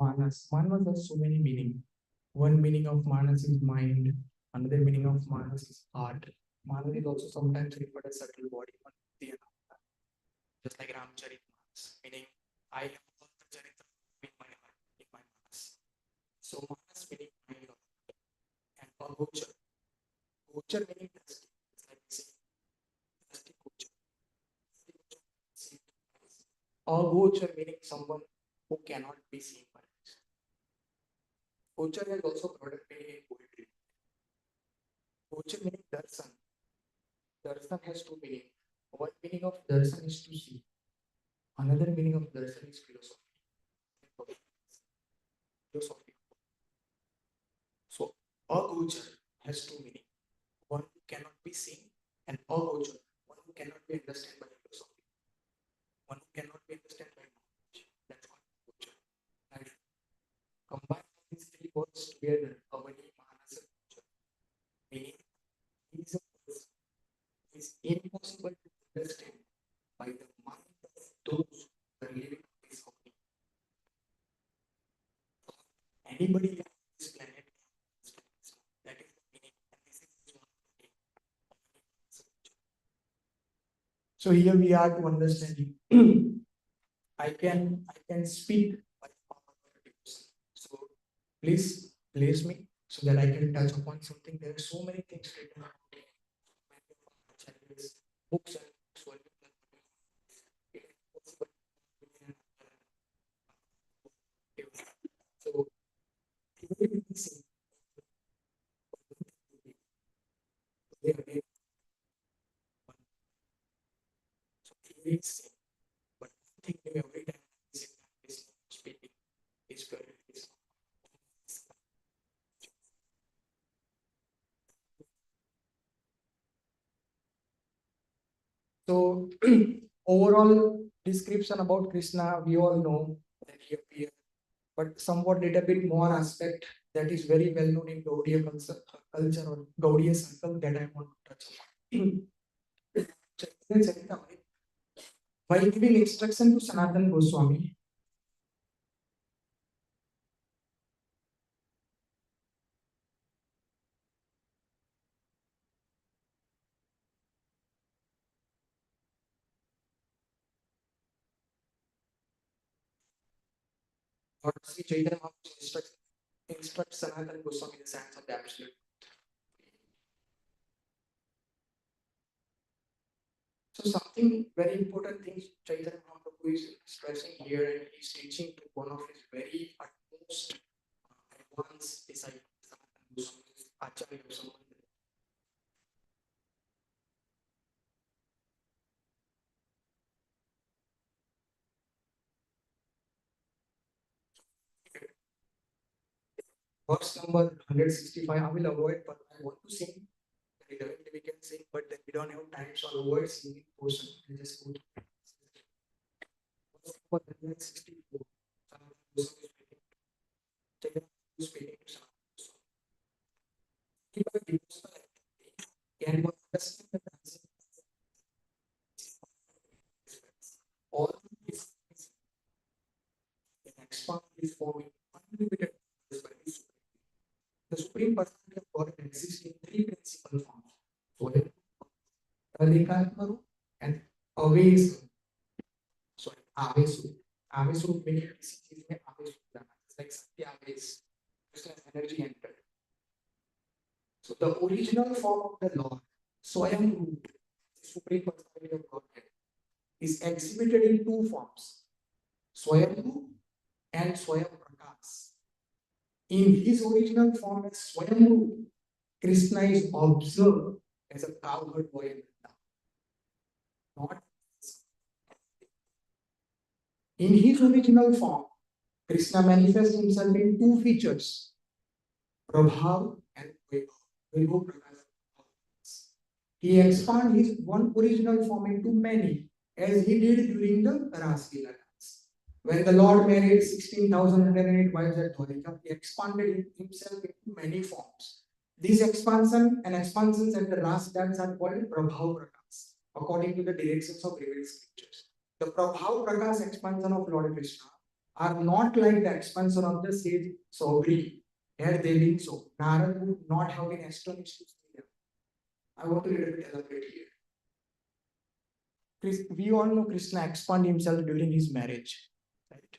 Manas. Manas has so many meaning. One meaning of Manas is mind. Another meaning of Manas is heart. Manas is also sometimes referred as subtle body. Just like Ramcharitmanas, meaning I have all the Charitra in my heart, in my Manas. So Manas meaning mind and Agochar. Gochar meaning dusty. It's like saying dusty Gochar. Agochar meaning someone who cannot be seen by us. Gochar has also product meaning in poetry. Gochar meaning darshan. Darshan has two meanings. One meaning of darshan is to see. Another meaning of darshan is philosophy. Philosophy. So agochar has two meanings. One who cannot be seen and agochar, one who cannot be understood by philosophy. One who cannot be understood by knowledge. That's called agochar. Right? Combine these three words together, Avani Mahanasa Gochar. Meaning he is a person who is impossible to understand by the mind of those who are living on this earth. Anybody on this planet can understand this. That is the meaning, and this is one of the meaning of Mahanasa Gochar. So here we are to understanding. I can speak by power of devotion. So please place me so that I can touch upon something. There are so many things written about it. Many of our acharyas, books and books were written. It is possible. So even if we say they are made, so theory is same, but one thing new every time is speaking is very is so overall description about Krishna, we all know that he appeared, but somewhat little bit more aspect that is very well known in Gaudiya culture or Gaudiya circle that I want to touch upon. Chaitanya Charitamrita, while giving instruction to Sanatan Goswami, or Sri Chaitanya Mahaprabhu instructs Sanatan Goswami in the sense of the absolute. So something very important thing Chaitanya Mahaprabhu is stressing here, and he's teaching to one of his very utmost advanced disciples, Sanatan Goswami, Acharya Goswami. Verse number 165, I will avoid, but I want to sing. Directly we can sing, but then we don't have time, so I'll avoid singing portion. I just go to verse number 164. Chaitanya is speaking to Sanatan Goswami. Keep a devotional activity. Can one understand the dancing? All these things can expand this form in unlimited ways. The Supreme Personality of God exists in three principal forms. Swayam, Adhikar and Avesu. Sorry, Avesu. Avesu meaning किसी चीज में आवेश हो जाना. It's like Satya Aves. Just as energy entered. So the original form of the Lord, Swayam Root, the Supreme Personality of Godhead, is exhibited in two forms, Swayambhu and Swayam Prakash. In his original form as Swayambhu, Krishna is observed as a cowherd boy in Vrindavan. Not in his original form, Krishna manifests himself in two features, Prabhav and Vaibhav. He expands his one original form into many, as he did during the Rasika dance. When the Lord married 16,108 wives at Dwarika, he expanded himself into many forms. These expansions at the Ras dance are called Prabhav Prakas, according to the directions of revealed scriptures. The Prabhav Prakas expansion of Lord Krishna are not like the expansion of the sage Saubri. Had they been so, Narad would not have been astonished to see them. I want to little bit elaborate here. We all know Krishna expanded himself during his marriage, right?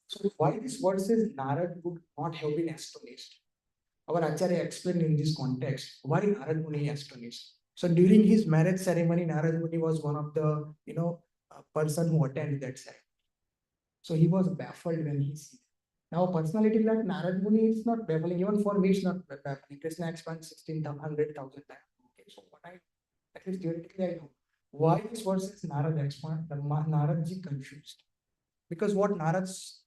So why this word says Narad would not have been astonished? Our Acharya explained in this context why Narad Muni astonished. So during his marriage ceremony, Narad Muni was one of the person who attended that ceremony. So he was baffled when he see. Now, personality like Narad Muni is not baffling. Even for me, it's not baffling. Krishna expands 16,100,000 times. Okay, so what at least theoretically, I know. Why this verse is Narad expand? The Naradji confused. Because what Narad's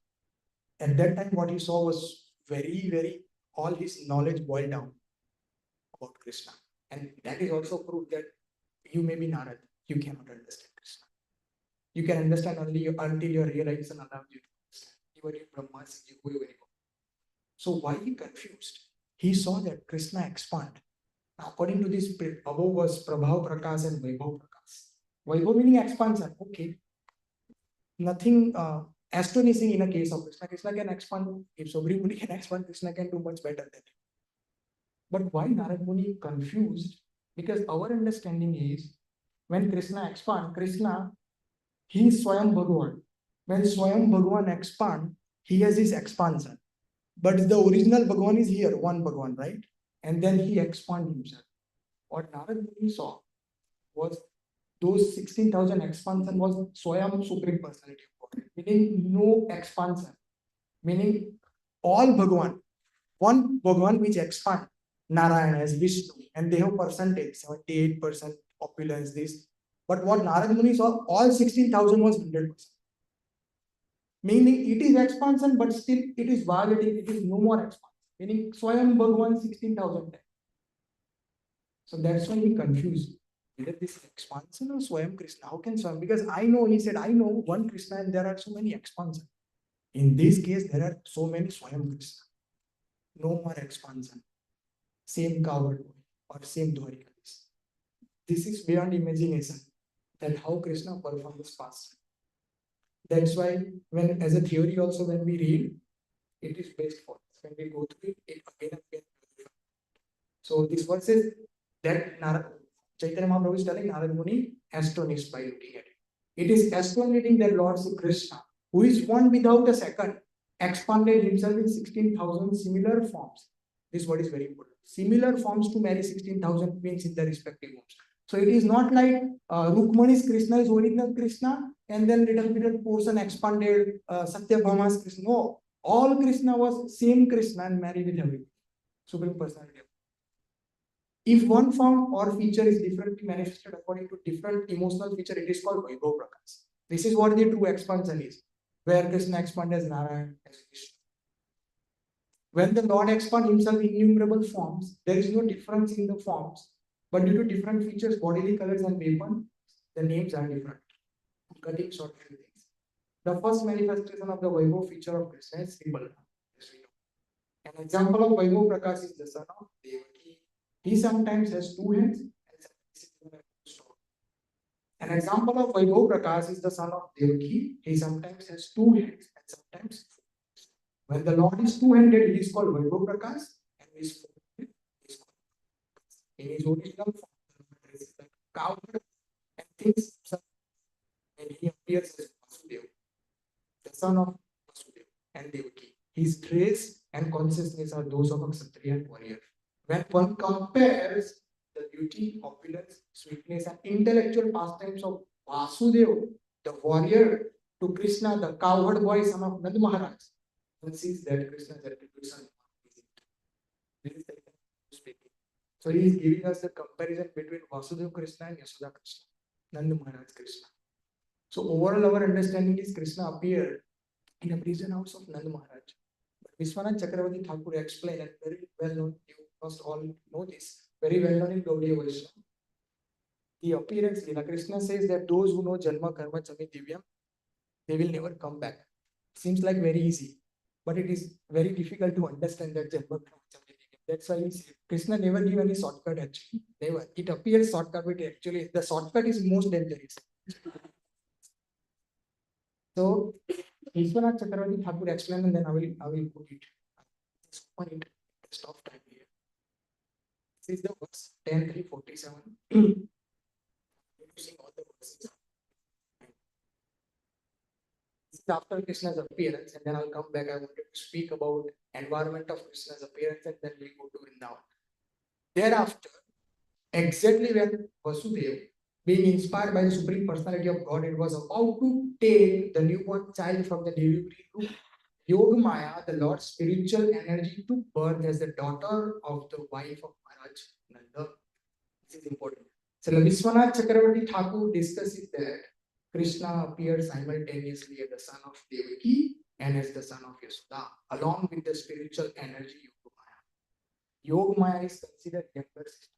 at that time, what he saw was very, all his knowledge boiled down about Krishna. And that is also proof that you may be Narad, you cannot understand Krishna. You can understand only until your realization allows you to understand. Even if Brahma says you go. So why he confused? He saw that Krishna expand. Now, according to this, above was Prabhav Prakash and Vaibhav Prakash. Vaibhav meaning expansion. Okay. Nothing astonishing in a case of Krishna. Krishna can expand. If Sobri Muni can expand, Krishna can do much better than him. But why Narad Muni confused? Because our understanding is when Krishna expand, Krishna, he is Swayam Bhagavan. When Swayam Bhagavan expand, he has his expansion. But the original Bhagavan is here, one Bhagavan, right? And then he expand himself. What Narad Muni saw was those 16,000 expansion was Swayam Supreme Personality of God, meaning no expansion, meaning all Bhagavan, one Bhagavan which expand, Narayana as Vishnu, and they have percentage, 78% opulence, this. But what Narad Muni saw, all 16,000 was 100%. Meaning it is expansion, but still it is violating, it is no more expansion. Meaning Swayam Bhagavan 16,000 times. So that's why he confused. Whether this is expansion or Swayam Krishna. How can Swayam? Because I know, he said, I know one Krishna and there are so many expansion. In this case, there are so many Swayam Krishna. No more expansion. Same coward or same Dwarikadas. This is beyond imagination. That how Krishna performed this past. That's why when as a theory also when we read, it is based for us. When we go through it again and again. So this verse is that Chaitanya Mahaprabhu is telling Narad Muni astonished by looking at it. It is astonishing that Lord Sri Krishna, who is one without a second, expanded himself in 16,000 similar forms. This word is very important. Similar forms to marry 16,000 means in the respective homes. So it is not like Rukmani's Krishna is original Krishna and then little bit of portion expanded Satyabhama's Krishna. No, all Krishna was same Krishna and married with everyone. Supreme Personality. If one form or feature is differently manifested according to different emotional feature, it is called Vaibhav Prakash. This is what the true expansion is, where Krishna expands as Narayana as Vishnu. When the Lord expands himself in innumerable forms, there is no difference in the forms, but due to different features, bodily colors and weapon, the names are different. Cutting short things. The first manifestation of the Vaibhav feature of Krishna is Sri Balram, as we know. An example of Vaibhav Prakash is the son of Devaki. He sometimes has two hands and sometimes has two. An example of Vaibhav Prakash is the son of Devaki. He sometimes has two hands and sometimes four. When the Lord is two-handed, he is called Vaibhav Prakash, and he is four-handed, he is called Prakash. In his original form, the is like coward and things, and he appears as Vasudeva, the son of Vasudeva and Devaki. His traits and consciousness are those of a Kshatriya and warrior. When one compares the beauty, opulence, sweetness, and intellectual pastimes of Vasudeva, the warrior, to Krishna, the cowherd boy, son of Nand Maharaj, one sees that Krishna's attributes are this is the speaking. So he is giving us the comparison between Vasudeva Krishna and Yashoda Krishna, Nand Maharaj Krishna. So overall, our understanding is Krishna appeared in a prison house of Nand Maharaj. But Vishwanath Chakravarti Thakur explained, and very well known, you must all know this, very well known in Gaudiya Vaishnava. The appearance, Leela Krishna says that those who know Janma Karma Chami Divyam, they will never come back. Seems like very easy, but it is very difficult to understand that Janma Karma Chami Divyam. That's why he said Krishna never give any shortcut actually. Never. It appears shortcut, but actually the shortcut is most dangerous. So Vishwanath Chakravarti Thakur explain and then I will put it. Just open it. Just of time here. This is the verse 10:347. Using all the verses. This is after Krishna's appearance, and then I'll come back. I wanted to speak about environment of Krishna's appearance, and then we'll go to Vrindavan. Thereafter, exactly when Vasudev, being inspired by the Supreme Personality of God, was about to take the newborn child from the delivery room, Yogamaya, the Lord's spiritual energy, took birth as the daughter of the wife of Maharaj Nanda. This is important. So Vishwanath Chakravarti Thakur discusses that Krishna appeared simultaneously as the son of Devaki and as the son of Yashoda, along with the spiritual energy Yogamaya. Yogamaya is considered younger sister.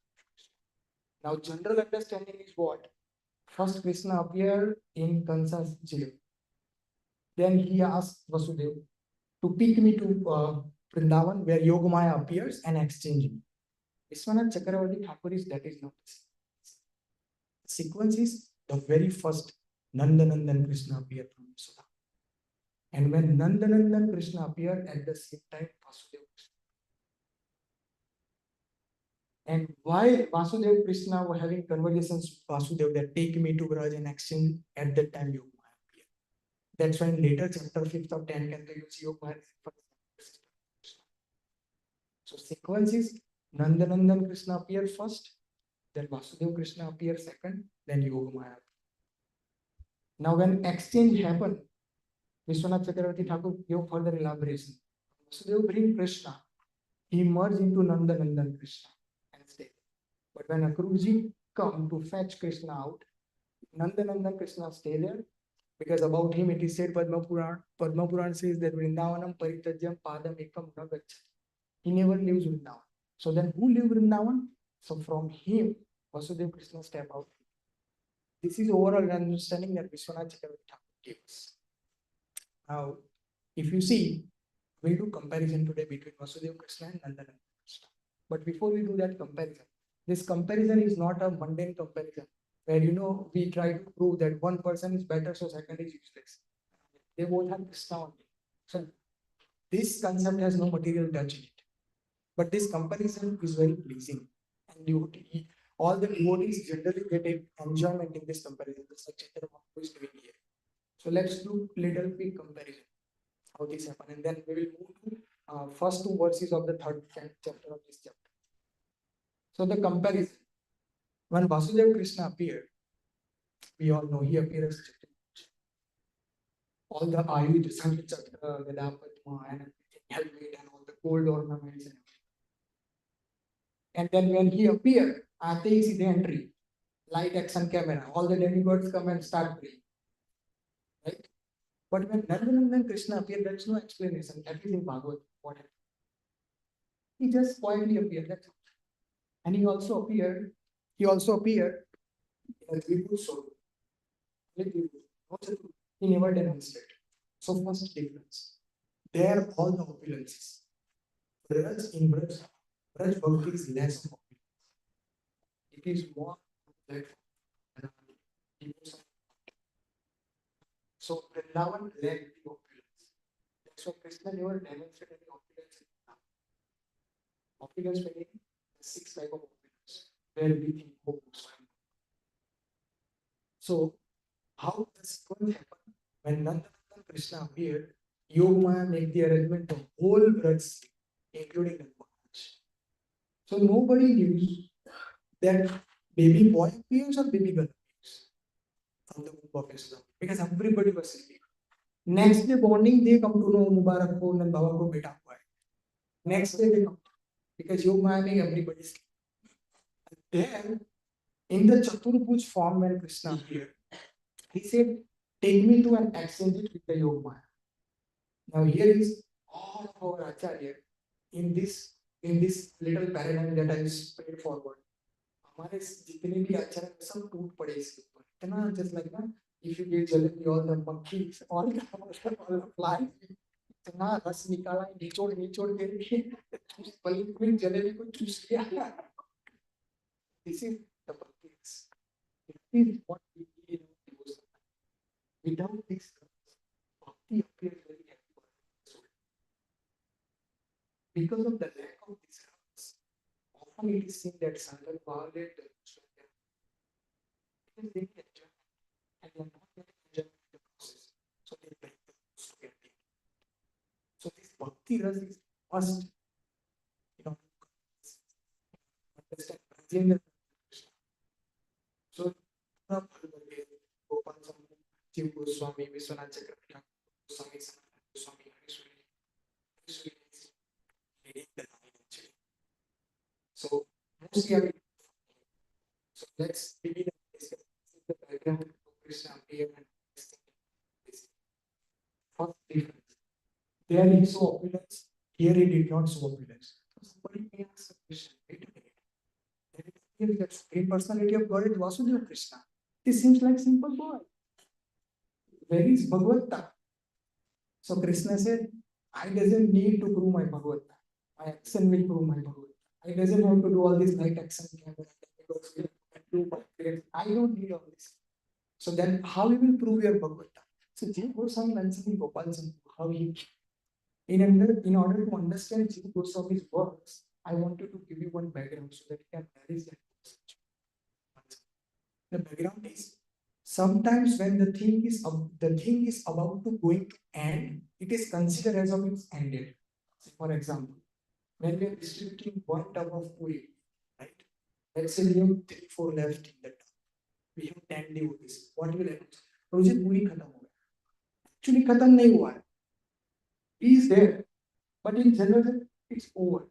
Now, general understanding is what? First, Krishna appeared in Kansa's jail. Then he asked Vasudev to pick me to Vrindavan, where Yogamaya appears and exchange me. Vishwanath Chakravarti Thakur is that is not the sequence. Is the very first Nandanandan Krishna appeared from Yashoda. And when Nandanandan Krishna appeared at the same time, Vasudev Krishna. And while Vasudev Krishna were having conversations with Vasudev that take me to Braj and exchange, at that time Yogamaya appeared. That's when later chapter 5th of 10 can you see Yogamaya. So sequence is Nandanandan Krishna appeared first, then Vasudev Krishna appeared second, then Yogamaya. Now when exchange happened, Vishwanath Chakravarti Thakur gave further elaboration. Vasudev bring Krishna, he merged into Nandanandan Krishna and stayed. But when Akrurji come to fetch Krishna out, Nandanandan Krishna stay there because about him it is said Padma Puran. Padma Puran says that Vrindavanam Paritajyam Padam Ekam Na Gacchati. He never leaves Vrindavan. So then who live Vrindavan? So from him, Vasudev Krishna step out. This is overall understanding that Vishwanath Chakravarti gave us. Now, if you see, we'll do comparison today between Vasudev Krishna and Nandanandan Krishna. But before we do that comparison, this comparison is not a mundane comparison where we try to prove that one person is better, so second is useless. They both have Krishna only. So this concept has no material touch in it. But this comparison is very pleasing. And all the devotees generally get enjoyment in this comparison. This Chaitanya Mahaprabhu is doing here. So let's do little quick comparison. How this happened. And then we will move to first two verses of the third chapter of this chapter. So the comparison. When Vasudeva Krishna appeared, we all know he appeared as all the Ayuj, Sankhya Chakra, Vedapatma, and helmet and all the gold ornaments and everything. And then when he appeared, Ate is the entry, light action camera, all the demigods come and start praying. Right? But when Nandanandan Krishna appeared, there is no explanation. That is in Bhagavad. What happened? He just quietly appeared. That's it. And he also appeared in a Vibhu soul. He never demonstrated. So first difference. There all the opulences. Whereas in Braj Bhakti is less of opulence. It is more platform. So Vrindavan lacked the opulence. That's why Krishna never demonstrated any opulence in Vrindavan. Opulence meaning the 6 types of opulence, where we think hope was fine. So how this going to happen? When Nandanandan Krishna appeared, Yogamaya make the arrangement of whole Braj, including the Maharaj. So nobody knew that baby boy appears or baby girl appears from the womb of Islam because everybody was sleeping. Next day morning they come to know Mubarak ko and Baba ko beta hua hai. Next day they come because Yogamaya made everybody sleep. And then in the Chaturbhuj form when Krishna appeared, he said, take me to an exchange with the Yogamaya. Now here is all of our Acharya in this little paradigm that I spread forward. हमारे जितने भी आचार्य सब टूट पड़े इसके ऊपर इतना just like ना if you give jalebi all the monkeys all the flies इतना रस निकाला निचोड़ के पलक में जलेबी को चूस लिया. This is the practice. This is what we need. Without this Bhakti appears very heavy. Because of the lack of discourse, often it is seen that Sadhak violate the Krishna because they enjoy and they are not very enjoying the process. So they bring the rules to get it. So this bhakti ras is must, you know, understand Rajendra Krishna. So Gopal Swami, Jiv Goswami, Vishwanath Chakravarti, Goswami, Sanatana Goswami, Harisuri, Harisuri is leading the line actually. So mostly I will. So let's begin the background of Krishna appeared and this first difference. There he saw opulence, here he did not show opulence. So somebody may ask a question, wait a minute. There is here that supreme personality of God is Vasudeva Krishna. This seems like simple boy. Where is Bhagavata? So Krishna said, I doesn't need to prove my Bhagavata. My action will prove my Bhagavata. I doesn't have to do all this light action camera. I don't need all this. So then how you will prove your Bhagavata? So Jiva Goswami mentioning Gopal Chandra, how he in order to understand Jiva Goswami's works, I wanted to give you one background so that you can manage that. The background is sometimes when the thing is about to going to end, it is considered as of it's ended. For example, when we are distributing one tub of puri, right? Let's say we have 3-4 left in the tub. We have 10 devotees. What will happen? Project पूरी खत्म हो गया. Actually खत्म नहीं हुआ है. He is there, but in general it's over.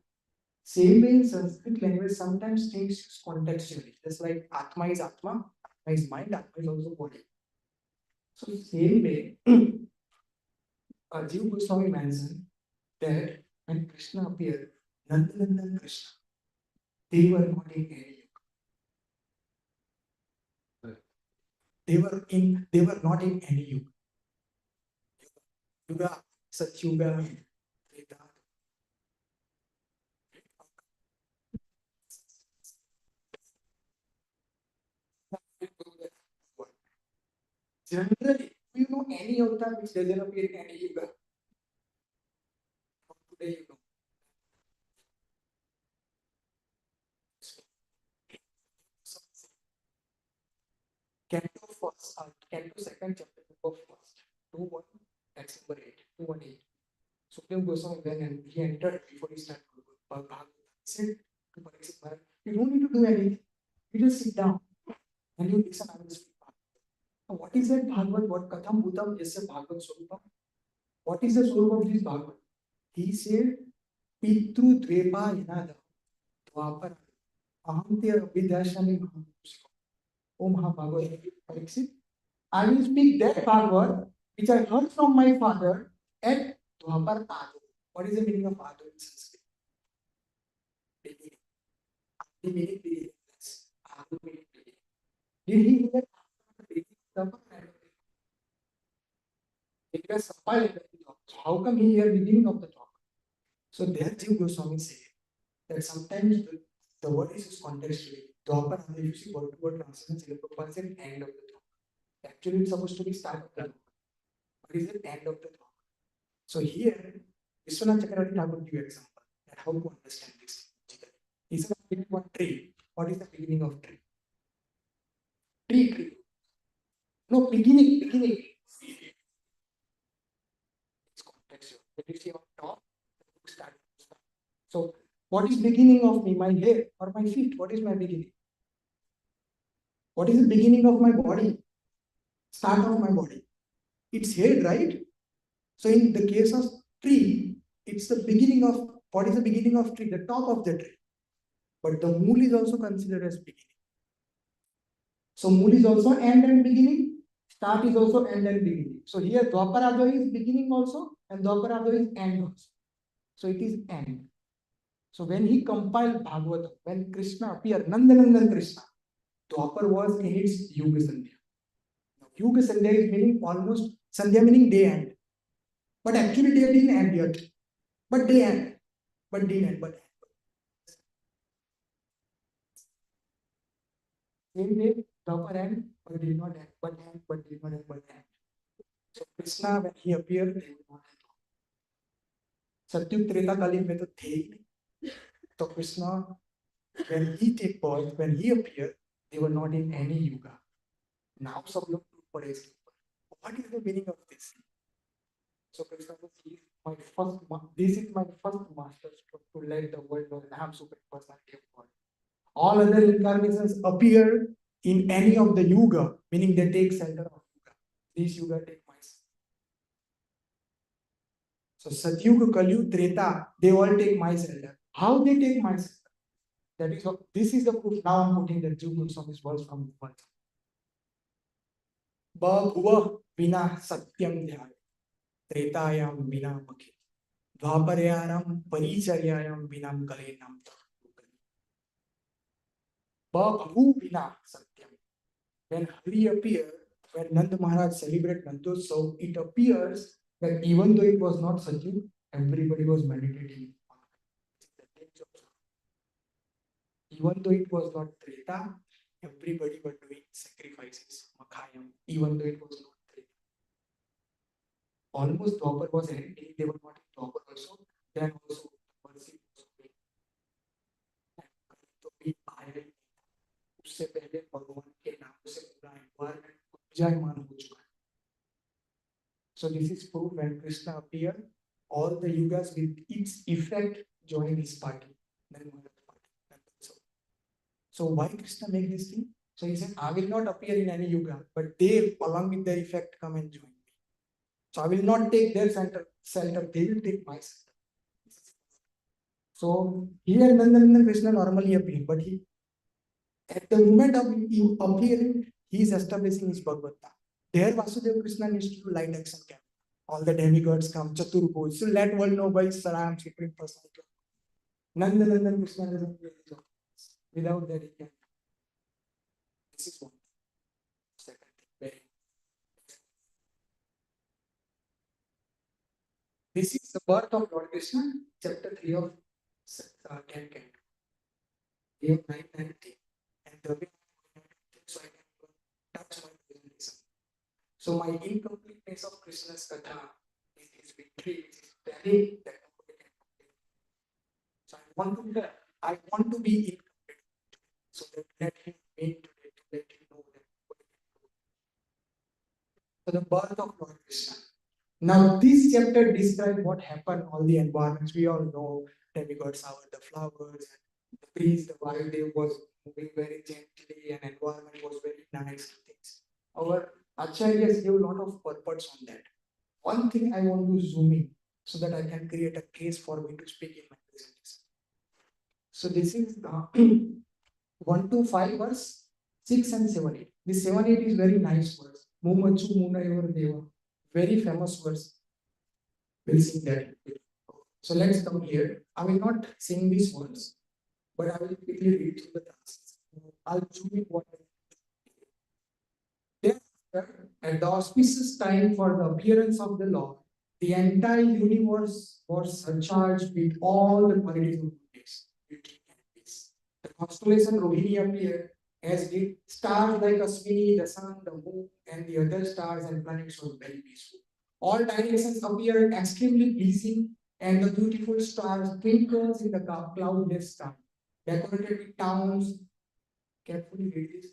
Same way in Sanskrit language, sometimes things use contextually. Just like Atma is Atma is mind, Atma is also body. So same way, Jiva Goswami mentioned that when Krishna appeared, Nandanandan Krishna, they were not in any yuga. They were not in any yuga. Yuga, Satyuga, Treta. Generally, do you know any avatar which doesn't appear in any yuga? Today you know. Canto first, Canto second chapter book first. 2-1, that's number 8. 2-1-8. Supreme Goswami when and he entered before he started Bhagavad. He said to Pariksit Maharaj, you don't need to do anything. You just sit down and you listen. I will speak. What is that Bhagavad? What Katham Bhutam Yasya Bhagavad Swarupam? What is the Swarup of this Bhagavad? He said, Pitru Dvepa Yanada Dwapara Ahamtya Vidyashami Mahapurushika. O Mahabhagavad Pariksit, I will speak that Bhagavad which I heard from my father at Dwapar Ado. What is the meaning of Ado in Sanskrit? Beginning. The meaning beginning. Ado meaning beginning. Did he hear the beginning of the it was supply at the top. So how come he hear beginning of the talk? So there Jiva Goswami said that sometimes the word is used contextually. Dwapar, if you see word to word translation, Prabhupada said end of the talk. Actually, it's supposed to be start of the talk. But is it end of the talk? So here, Vishwanath Chakravarti Thakur give example that how to understand this. He said, one tree. What is the beginning of tree? Tree. No, beginning. It's contextual. When you see on top, start. So, what is beginning of me? My hair or my feet? What is my beginning? What is the beginning of my body? Start of my body. It's head, right? So, in the case of tree, it's the beginning of what is the beginning of tree? The top of the tree. But the mool is also considered as beginning. So mool is also end and beginning. Start is also end and beginning. So here Dwaparado is beginning also and Dwaparado is end also. So it is end. So when he compiled Bhagavatam, when Krishna appeared, Nandanandan Krishna, Dwapar was in its Yuga Sandhya. Now, Yuga Sandhya is meaning almost, Sandhya meaning day end. But actually they didn't end yet. But day end. But didn't end. But same way, Dwapar end, but did not end. But end, but did not end. But end. So Krishna, when he appeared, they were not at all. Satyug Treta Kali में तो थे ही नहीं. So Krishna, when he take birth, when he appeared, they were not in any yuga. Now सब लोग टूट पड़े इसके ऊपर. What is the meaning of this? So Krishna says, this is my first master stroke to let the world know that I am Supreme Personality of God. All other incarnations appear in any of the yuga, meaning they take center of yuga. This yuga take myself. So Satyuga, Kalyuga, Treta, they all take my center. How they take my center? That is what, this is the proof. Now I'm putting the two groups of this verse from the verse. Bhuva vina satyam dhyaya, tretayam vina makhi, dvaparayam paricharyayam vinam kalenam. Bhu vina satyam. When Hari appeared, when Nand Maharaj celebrated Nandotsav, it appears that even though it was not Satyu, everybody was meditating. Even though it was not Treta, everybody was doing sacrifices, Makhayam, even though it was not Treta. Almost Dwapar was ending, they were not in Dwapar also, then also mercy was being. तो भी आए उससे पहले भगवान के नाम से पूरा एनवायरमेंट पूजायमान हो चुका है. So this is proof when Krishna appeared, all the yugas with its effect joined his party. So why Krishna make this thing? So he said, I will not appear in any yuga, but they, along with their effect, come and join me. So I will not take their center, they will take my center. So here Nandanandan Krishna normally appear, but he, at the moment of you appearing, he is establishing his Bhagavata. There Vasudeva Krishna needs to do light action camp. All the demigods come, Chaturbhuj. So let world know by Saram, Supreme Personality. Nandanandan Krishna doesn't do his office. Without that, he can. This is one. Second thing. This is the birth of Lord Krishna, chapter 3 of 10 Canto. We have 990, and the way so I can touch my presentation. So my incompleteness of Krishna's Katha is his victory, which is very that nobody can complete. So I want to be incomplete. So that let him make today to let him know that nobody can do it. So the birth of Lord Krishna. Now this chapter describes what happened, all the environments. We all know demigods showered the flowers, and the breeze, the wild day was moving very gently, and environment was very nice. Things. Our acharyas give a lot of purpose on that. One thing I want to zoom in so that I can create a case for me to speak in my presentation. So this is 1 to 5 verse, 6 and 7, 8. This 7, 8 is very nice verse. Mumachu Munayor Deva. Very famous verse. We'll sing that. So let's come here. I will not sing these words, but I will quickly read through the tasks. I'll zoom in what. Thereafter, at the auspicious time for the appearance of the Lord, the entire universe was surcharged with all the qualities of goodness, beauty, and peace. The constellation Rohini appeared, as did stars like Ashwini, the sun, the moon, and the other stars and planets were very peaceful. All directions appeared extremely pleasing, and the beautiful stars twinkles in the cloudless sky, decorated with towns. Carefully read this.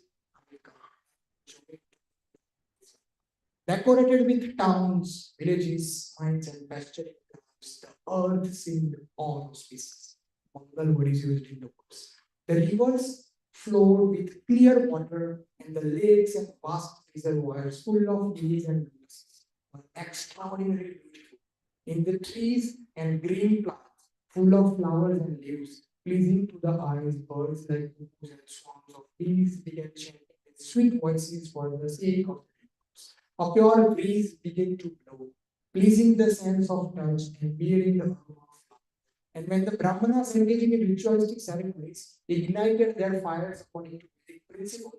Decorated with towns, villages, mines, and pasturing grounds, the earth seemed all species. Mangal word is used in the words. The rivers flowed with clear water, and the lakes and vast reservoirs full of trees and lotuses were extraordinarily beautiful. In the trees and green plants, full of flowers and leaves, pleasing to the eyes, birds like cuckoos and swarms of bees began chanting with sweet voices for the sake of the rivers. A pure breeze began to blow, pleasing the sense of touch and bearing the aroma of love. And when the Brahmanas engaging in ritualistic ceremonies ignited their fires according to Vedic principle,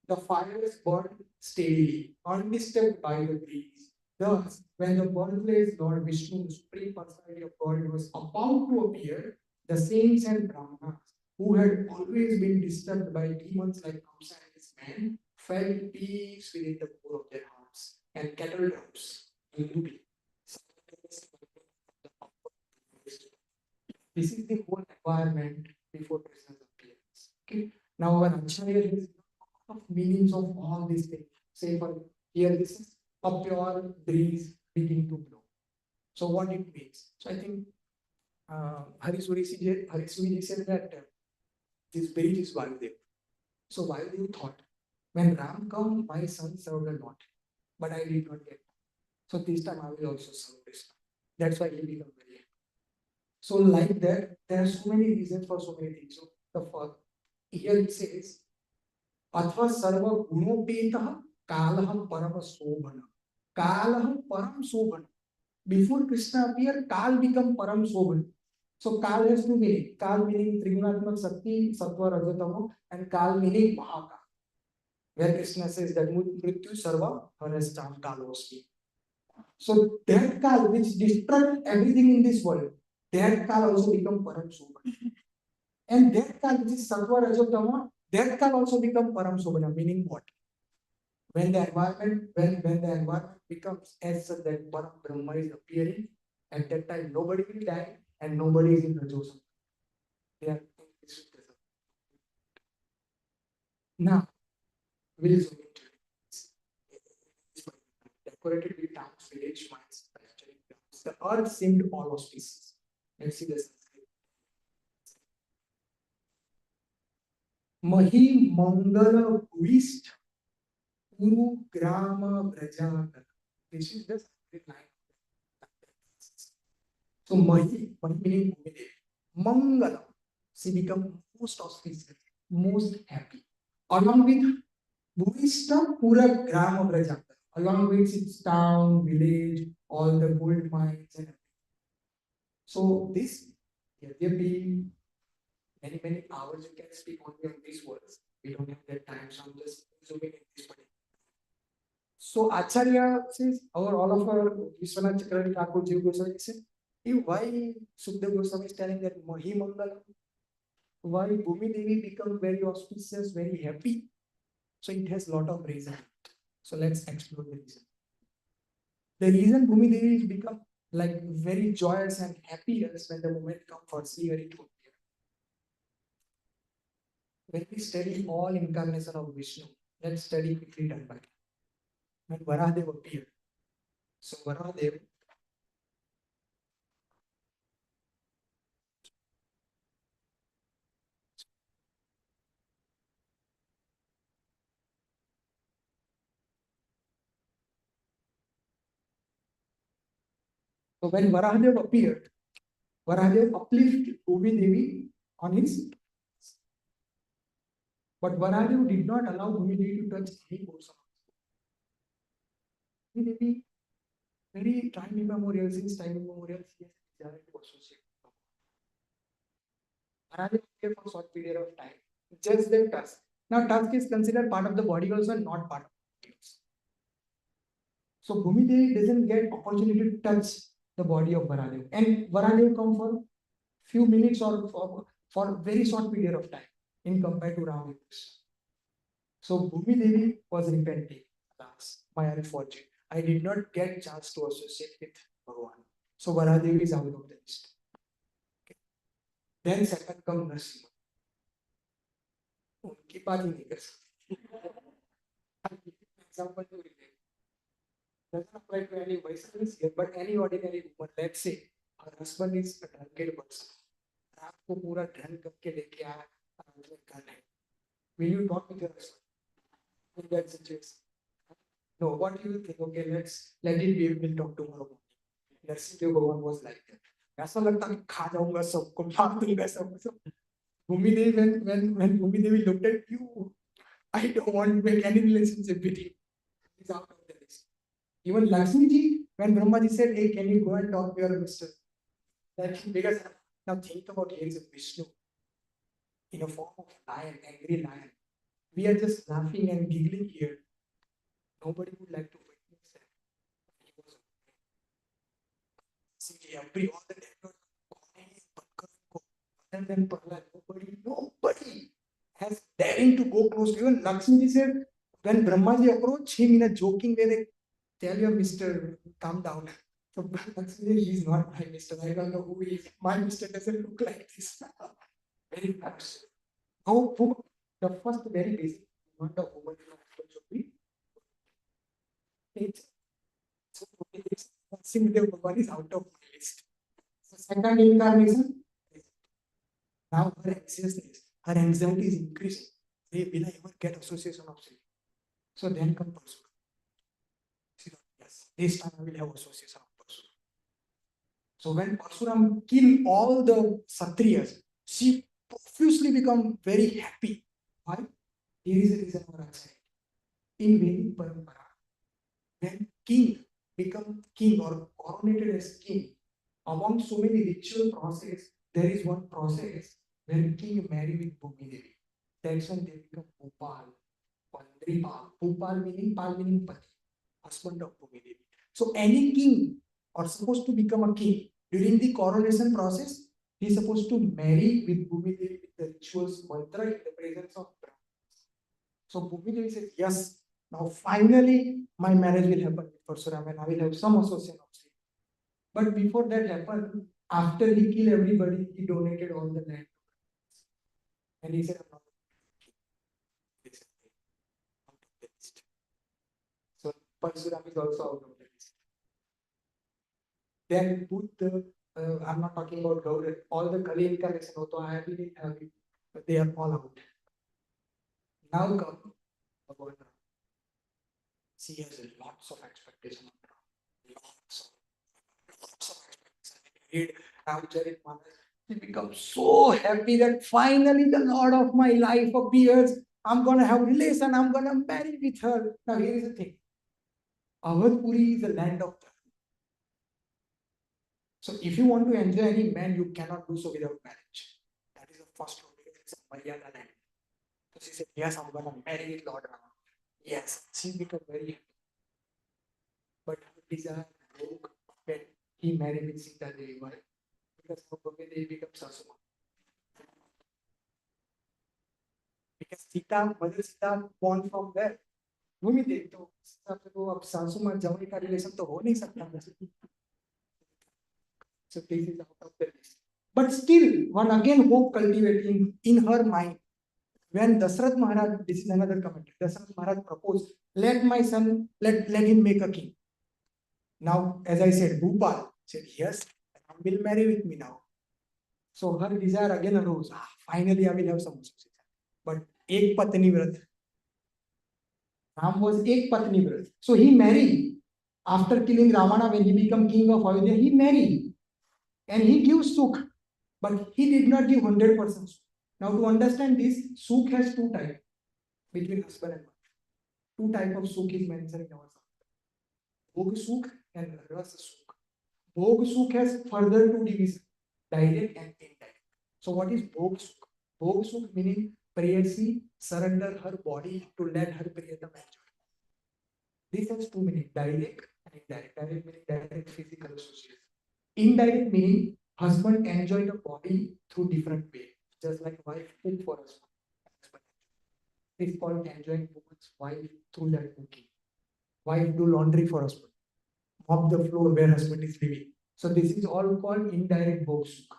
the fires burned steadily, undisturbed by the breeze. Thus, when the birthplace Lord Vishnu, the supreme personality of God, was about to appear, the saints and Brahmanas, who had always been disturbed by demons like Kamsa and his men, felt peace within the core of their hearts, and kettle drums This is the whole environment before Krishna's appearance. Okay. Now our Acharya is of meanings of all these things. Say for here, this is a pure breeze beginning to blow. So what it means? So I think Harisuri said that this breeze is Vayudev. So Vayudev thought, when Ram come, my son served a lot, but I did not get. So this time I will also serve Krishna. That's why he became very happy. So like that, there are so many reasons for so many things. So the first, here it says, Atva sarva gunopetah kalaham parama sobhana. Kalaham param sobhana. Before Krishna appeared, Kal become param sobhana. So Kal has two meaning. Kal meaning Trigunatmak Sakti, Sattva Rajatama, and Kal meaning Mahakal. Where Krishna says that Mrityu Sarva Harastam Kalosti. So that Kal which destroyed everything in this world, that Kal also become Param Sobhana. And that Kal which is Sattva Rajatama, that Kal also become Param Sobhana, meaning what? When the environment becomes as such that Param Brahma is appearing, at that time nobody will die and nobody is in Rajosam. They are now we'll zoom into it. Decorated with towns, village, mines, pasturing grounds. The earth seemed all auspicious. Let's see the Sanskrit. Mahi Mangala Bhuist Guru Grama Brajana. This is the Sanskrit line. So Mahi meaning Bhuvi. Mangala. She become most auspicious, most happy. Along with Bhuvista Pura Grama Brajana. Along with its town, village, all the gold mines and everything. So this, there be many hours you can speak only on these words. We don't have that time, so I'm just zooming in this particular. So Acharya says, all of our Vishwanath Chakravarti Thakur Jiva Goswami said, why Sukdev Goswami is telling that Mahi Mangala? Why Bhumi Devi become very auspicious, very happy? So it has a lot of reason. So let's explore the reason. The reason Bhumi Devi has become like very joyous and happy is when the moment comes for Sri Hari to appear. When we study all incarnation of Vishnu, let's study quickly done by. When Varahadev appeared. So Varahadev, so when Varahadev appeared, Varahadev uplifted Bhumi Devi on his. But Varahadev did not allow Bhumi Devi to touch any portion. Bhumi Devi, very time immemorial, since time immemorial, she has desired to associate. Varahadev appeared for a short period of time. Just then tusk. Now tusk is considered part of the body also, not part of the body. So Bhumi Devi doesn't get opportunity to touch the body of Varahadev. And Varahadev come for few minutes or for very short period of time in compared to Ram and Krishna. So Bhumi Devi was repenting. Alas, my unfortune. I did not get chance to associate with Bhagavan. So Varahadev is out of the list. Okay. Then second come Narasimha. उनकी बात ही नहीं कर सकते. Example to relate. Doesn't apply to any vice here, but any ordinary woman. Let's say her husband is a drunkard person. आपको पूरा drunk करके लेके आया घर है. Will you talk with your husband in that situation? No. What you will think? Okay, let it be. We'll talk tomorrow. Narasimha Bhagavan was like that. ऐसा लगता है खा जाऊंगा सबको, मार दूंगा सबको. Bhumi Devi, when Bhumi Devi looked at you, I don't want to make any relationship with you. He's out of the list. Even Lakshmi ji, when Brahma ji said, hey, can you go and talk to your mister? Because now think about here is a Vishnu in a form of lion, angry lion. We are just laughing and giggling here. Nobody would like to witness that. He was see, all the and then nobody has daring to go close to you. And Lakshmi ji said, when Brahma ji approached him in a joking way, they tell your mister, calm down. So actually, he's not my mister. I don't know who he is. My mister doesn't look like this. Very fast. The first very basic, not the woman should be. It's so it's Simdev Bhagwan is out of my list. So second incarnation, now her anxiousness, her anxiety is increasing. Will I ever get association of sleep? So then come Parsuram. Yes, this time I will have association of Parsuram. So when Parsuram killed all the Satriyas, she profusely become very happy. Why? Here is a reason for anxiety. In Vedic Parampara, when king become king or coronated as king, among so many ritual process, there is one process when king marry with Bhuvi Devi. That's when they become Bhupal, Pandripal. Bhupal meaning Pati, husband of Bhuvi Devi. So any king or supposed to become a king during the coronation process, he is supposed to marry with Bhuvi Devi with the rituals mantra in the presence of Brahma. So Bhuvi Devi says, yes, now finally my marriage will happen with Parsuram and I will have some association of sleep. But before that happened, after he killed everybody, he donated all the land. And he said, I'm not out of the list. So Parsuram is also out of the list. Then put the, I'm not talking about Gaurav, all the Kali incarnation, I have been happy, but they are all out. Now come Bhagwan Ram. She has lots of expectation of Ram. Lots of expectation. Read Ramcharitmanas. She becomes so happy that finally the Lord of my life appears. I'm gonna have relation. I'm gonna marry with her. Now here is the thing. Awadhpuri is the land of dharma. So if you want to enjoy any man, you cannot do so without marriage. That is the first rule. It's a Maryada land. So she said, yes, I'm gonna marry with Lord Rama. Yes, she became very happy. But her desire broke when he married with Sita Devi. Why? Because Bhuvi Devi becomes Sasuma. Because Sita, Mother Sita born from where? भूमि देवी तो तो अब सासू माँ जवाई का relation तो हो नहीं सकता. So this is out of the list. But still, one again hope cultivating in her mind. When Dasrath Maharaj, this is another comment. Dasrath Maharaj proposed, let my son, let him make a king. Now, as I said, Bhupal said, yes, Ram will marry with me now. So her desire again arose. Finally, I will have some association. But Ek Patni Vrat. Ram was Ek Patni Vrat. So he married. After killing Ravana, when he became king of Ayodhya, he married. And he gives Sukh. But he did not give 100% Sukh. Now, to understand this, Sukh has two types between husband and wife. Two types of Sukh is mentioned in our Sanskrit. Bhog Sukh and Ras Sukh. Bhog Sukh has further two divisions, direct and indirect. So what is Bhog Sukh? Bhog Sukh meaning Prayasi surrender her body to let her Priyatam enjoy. This has two meanings, direct and indirect. Direct meaning direct physical association. Indirect meaning husband enjoy the body through different ways, just like wife cook for husband. It's called enjoying woman's wife through that cooking. Wife do laundry for husband, mop the floor where husband is living. So this is all called indirect bhog sukh.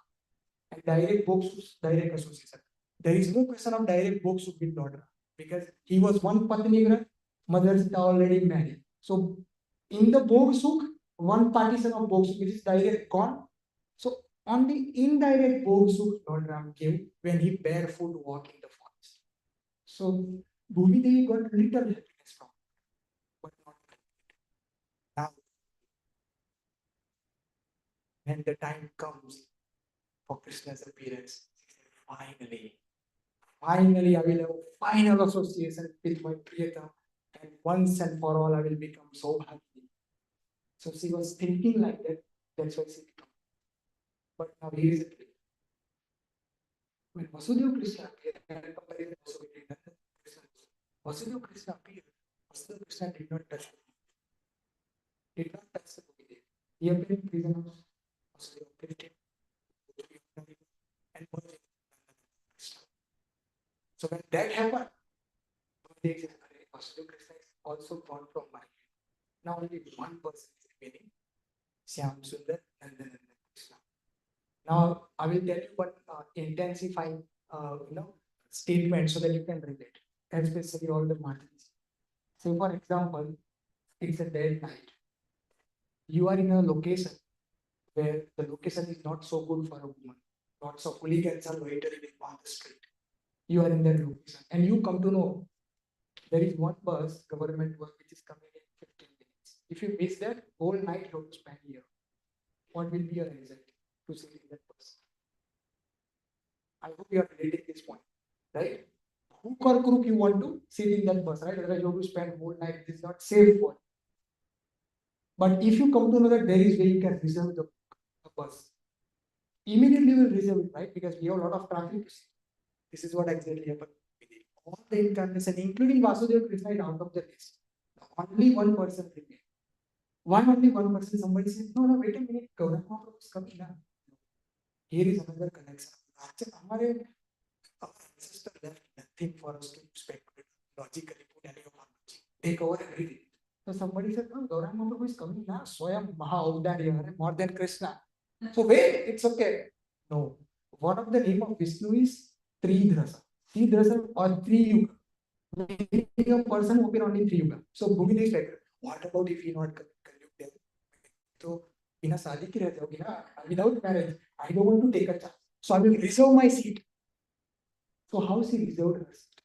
And direct bhog sukh, direct association. There is no question of direct bhog sukh with daughter because he was one patni vrat, mother Sita already married. So in the bhog sukh, one partition of bhog sukh which is direct gone. So only indirect bhog sukh Lord Ram gave when he barefoot walked in the forest. So Bhuvi Devi got little happiness from it, but not now. When the time comes for Krishna's appearance, finally, finally I will have final association with my Priyatam, and once and for all I will become so happy. So she was thinking like that, that's why she became. But now here is the thing. When Vasudeva Krishna appeared, comparison also between Krishna. Vasudeva Krishna appeared. Vasudeva Krishna did not touch the did not touch the Bhuvi. He appeared in prison of Vasudeva Krishna and Krishna. So when that happened, Vasudeva Krishna is also born from my. Now only one person is meaning Shyam Sundar Nandan Nandan Krishna. Now I will tell you one intensifying statement so that you can relate, especially all the margins. So for example, it's a dead night. You are in a location where the location is not so good for a woman. Lots of hooligans are loitering on the street. You are in that location and you come to know there is one bus, government bus, which is coming in 15 minutes. If you miss that, whole night you have to spend here. What will be your result to sit in that bus? I hope you are relating this point, right? Hook or crook you want to sit in that bus, right? Otherwise you have to spend whole night. This is not safe for you. But if you come to know that there is where you can reserve the bus, immediately you will reserve it, right? Because we have a lot of traffic. This is what exactly happened. All the incarnation, including Vasudeva Krishna, is out of the list. Only one person remained. Only one person, somebody said, no, wait a minute, Gauranga Mahaprabhu is coming now. Here is another connection. Our ancestor left nothing for us to speculate, logically put any of our logic. Take over everything. So somebody said, no, Gauranga Mahaprabhu is coming now. Swayam Maha Avdari, more than Krishna. So wait, it's okay. No. One of the name of Vishnu is Tridrasa. Tridrasa or Triyuga. Meaning a person who appear only in Triyuga. So Bhuvi is like, what about if he not Kalyug? So बिना शादी की रह जाओगी ना, without marriage, I don't want to take a chance. So I will reserve my seat. So how she reserved her seat?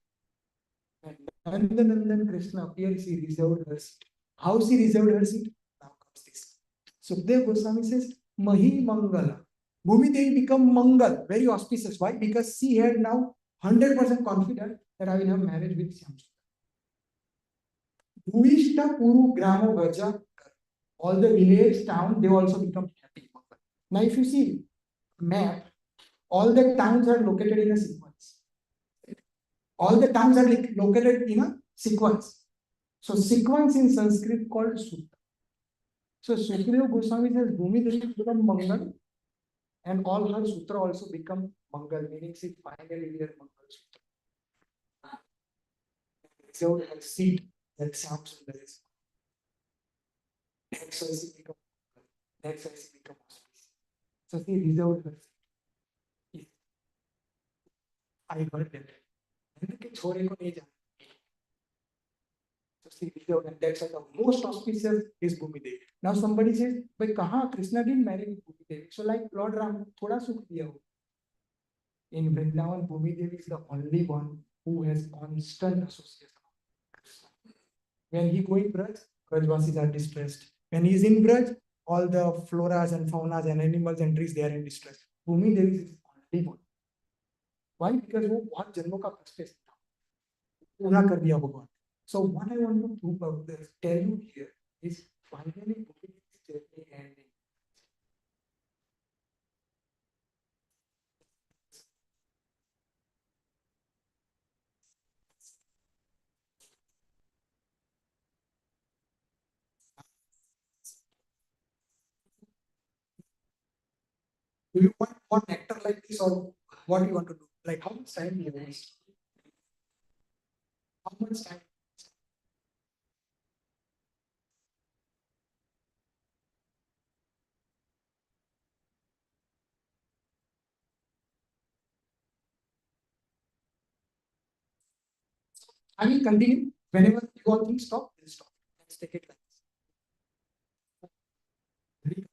And Nandan Krishna appears, she reserved her seat. How she reserved her seat? Now comes this. Sukdev Goswami says, Mahi Mangala. Bhumi Devi become Mangal, very auspicious. Why? Because she had now 100% confident that I will have marriage with Shyam Sundar. Bhuvishta Puru Gramo Gaja. All the village, town, they also become happy. Now, if you see map, all the towns are located in a sequence. All the towns are located in a sequence. So, sequence in Sanskrit called Sutra. So, Sukadeva Goswami says Bhumi Devi become Mangal, and all her Sutra also become Mangal, meaning she finally wear Mangal Sutra. Reserved her seat that Shyam Sundar is. That's why she become Mangal. That's why she become auspicious. So, she reserved her seat. I heard that. छोरे को नहीं जाना. So see, and that's why the most auspicious is Bhumi Devi. Now somebody says, "But kaha Krishna didn't marry with Bhumi Devi?" So like Lord Ram, thoda sukh diya ho. In Vrindavan, Bhumi Devi is the only one who has constant association with Krishna. When he go in Braj, Brajvasis are distressed. When he is in Braj, all the floras and faunas and animals and trees, they are in distress. Bhumi Devi is the only one. Why? Because वो बहुत जन्मों का frustration था, पूरा कर दिया भगवान. So what I want to prove out this, tell you here is finally Bhuvi is journey ending. Do you want one actor like this or what do you want to do? Like how much time do you waste? How much time? I will continue. Whenever you all think stop, we'll stop. Let's take it like this.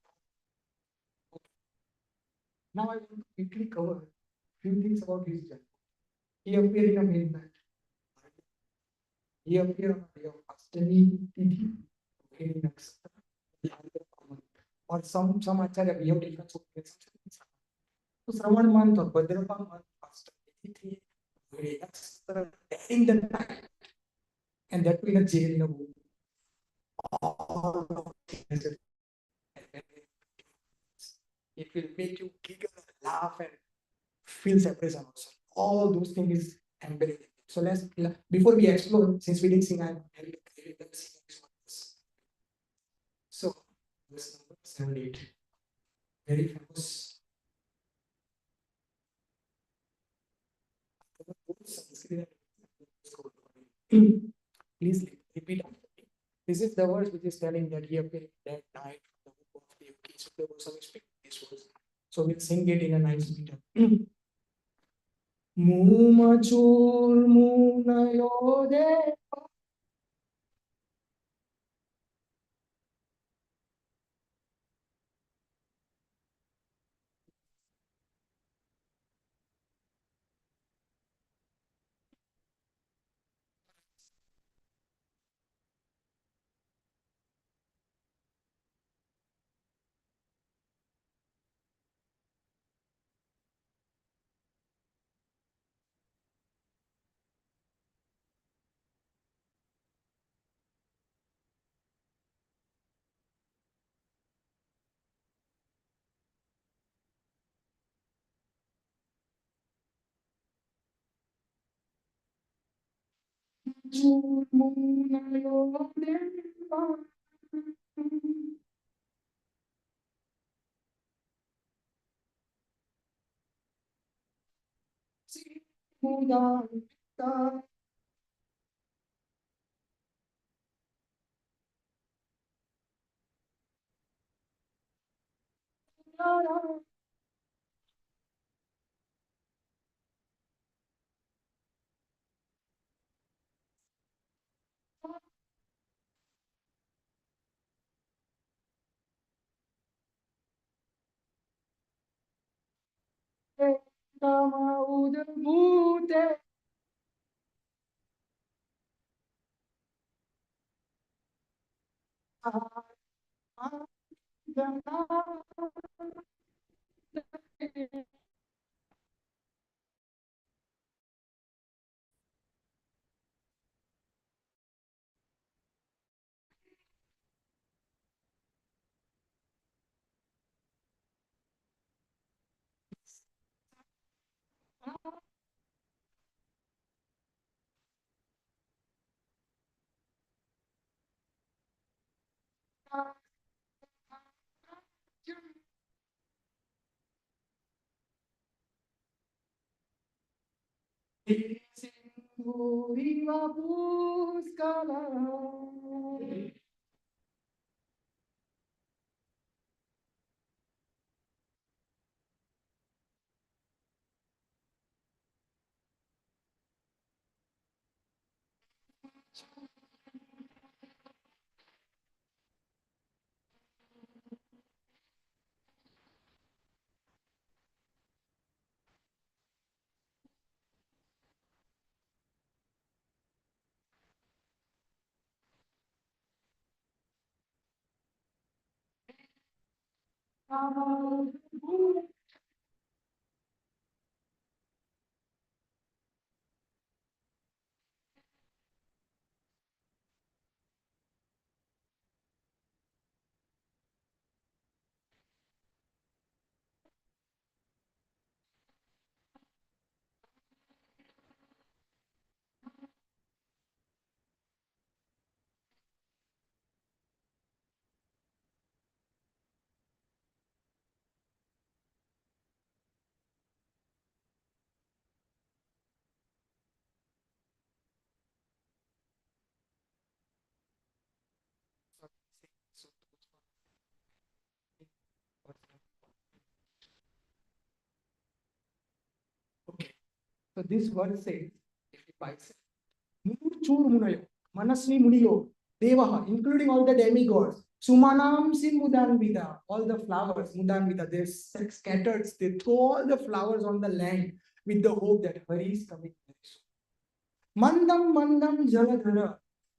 Now I want to quickly cover a few things about his journey. He appeared in a midnight. He appeared on the day of Ashtami Tithi, in Nakshatra, or some acharya we have different opinions. So Shravan month or Bhadrapada month, Ashtami Tithi, in the night, and that will in a jail in a room. It will make you giggle, laugh, and feel separation also. All those things is embedded. So let's before we explore, since we didn't sing, so verse number 78, very famous. Please repeat after me. This is the verse which is telling that he appeared that night from the book of the UK. So there was some speaking this verse. So we'll sing it in a nice meter. Mumachur munayode. Mumachur munayode. Mudanta. Nama udbute. Singuriva Puskala. Okay. So this verse says, if I say, Murchur Munayo, Manasvi Muniyo, Devaha, including all the demigods, Sumanam Sin Mudanvida, all the flowers, Mudanvida, they're scattered, they throw all the flowers on the land with the hope that Hari is coming very soon. Mandam Mandam Jaladhara.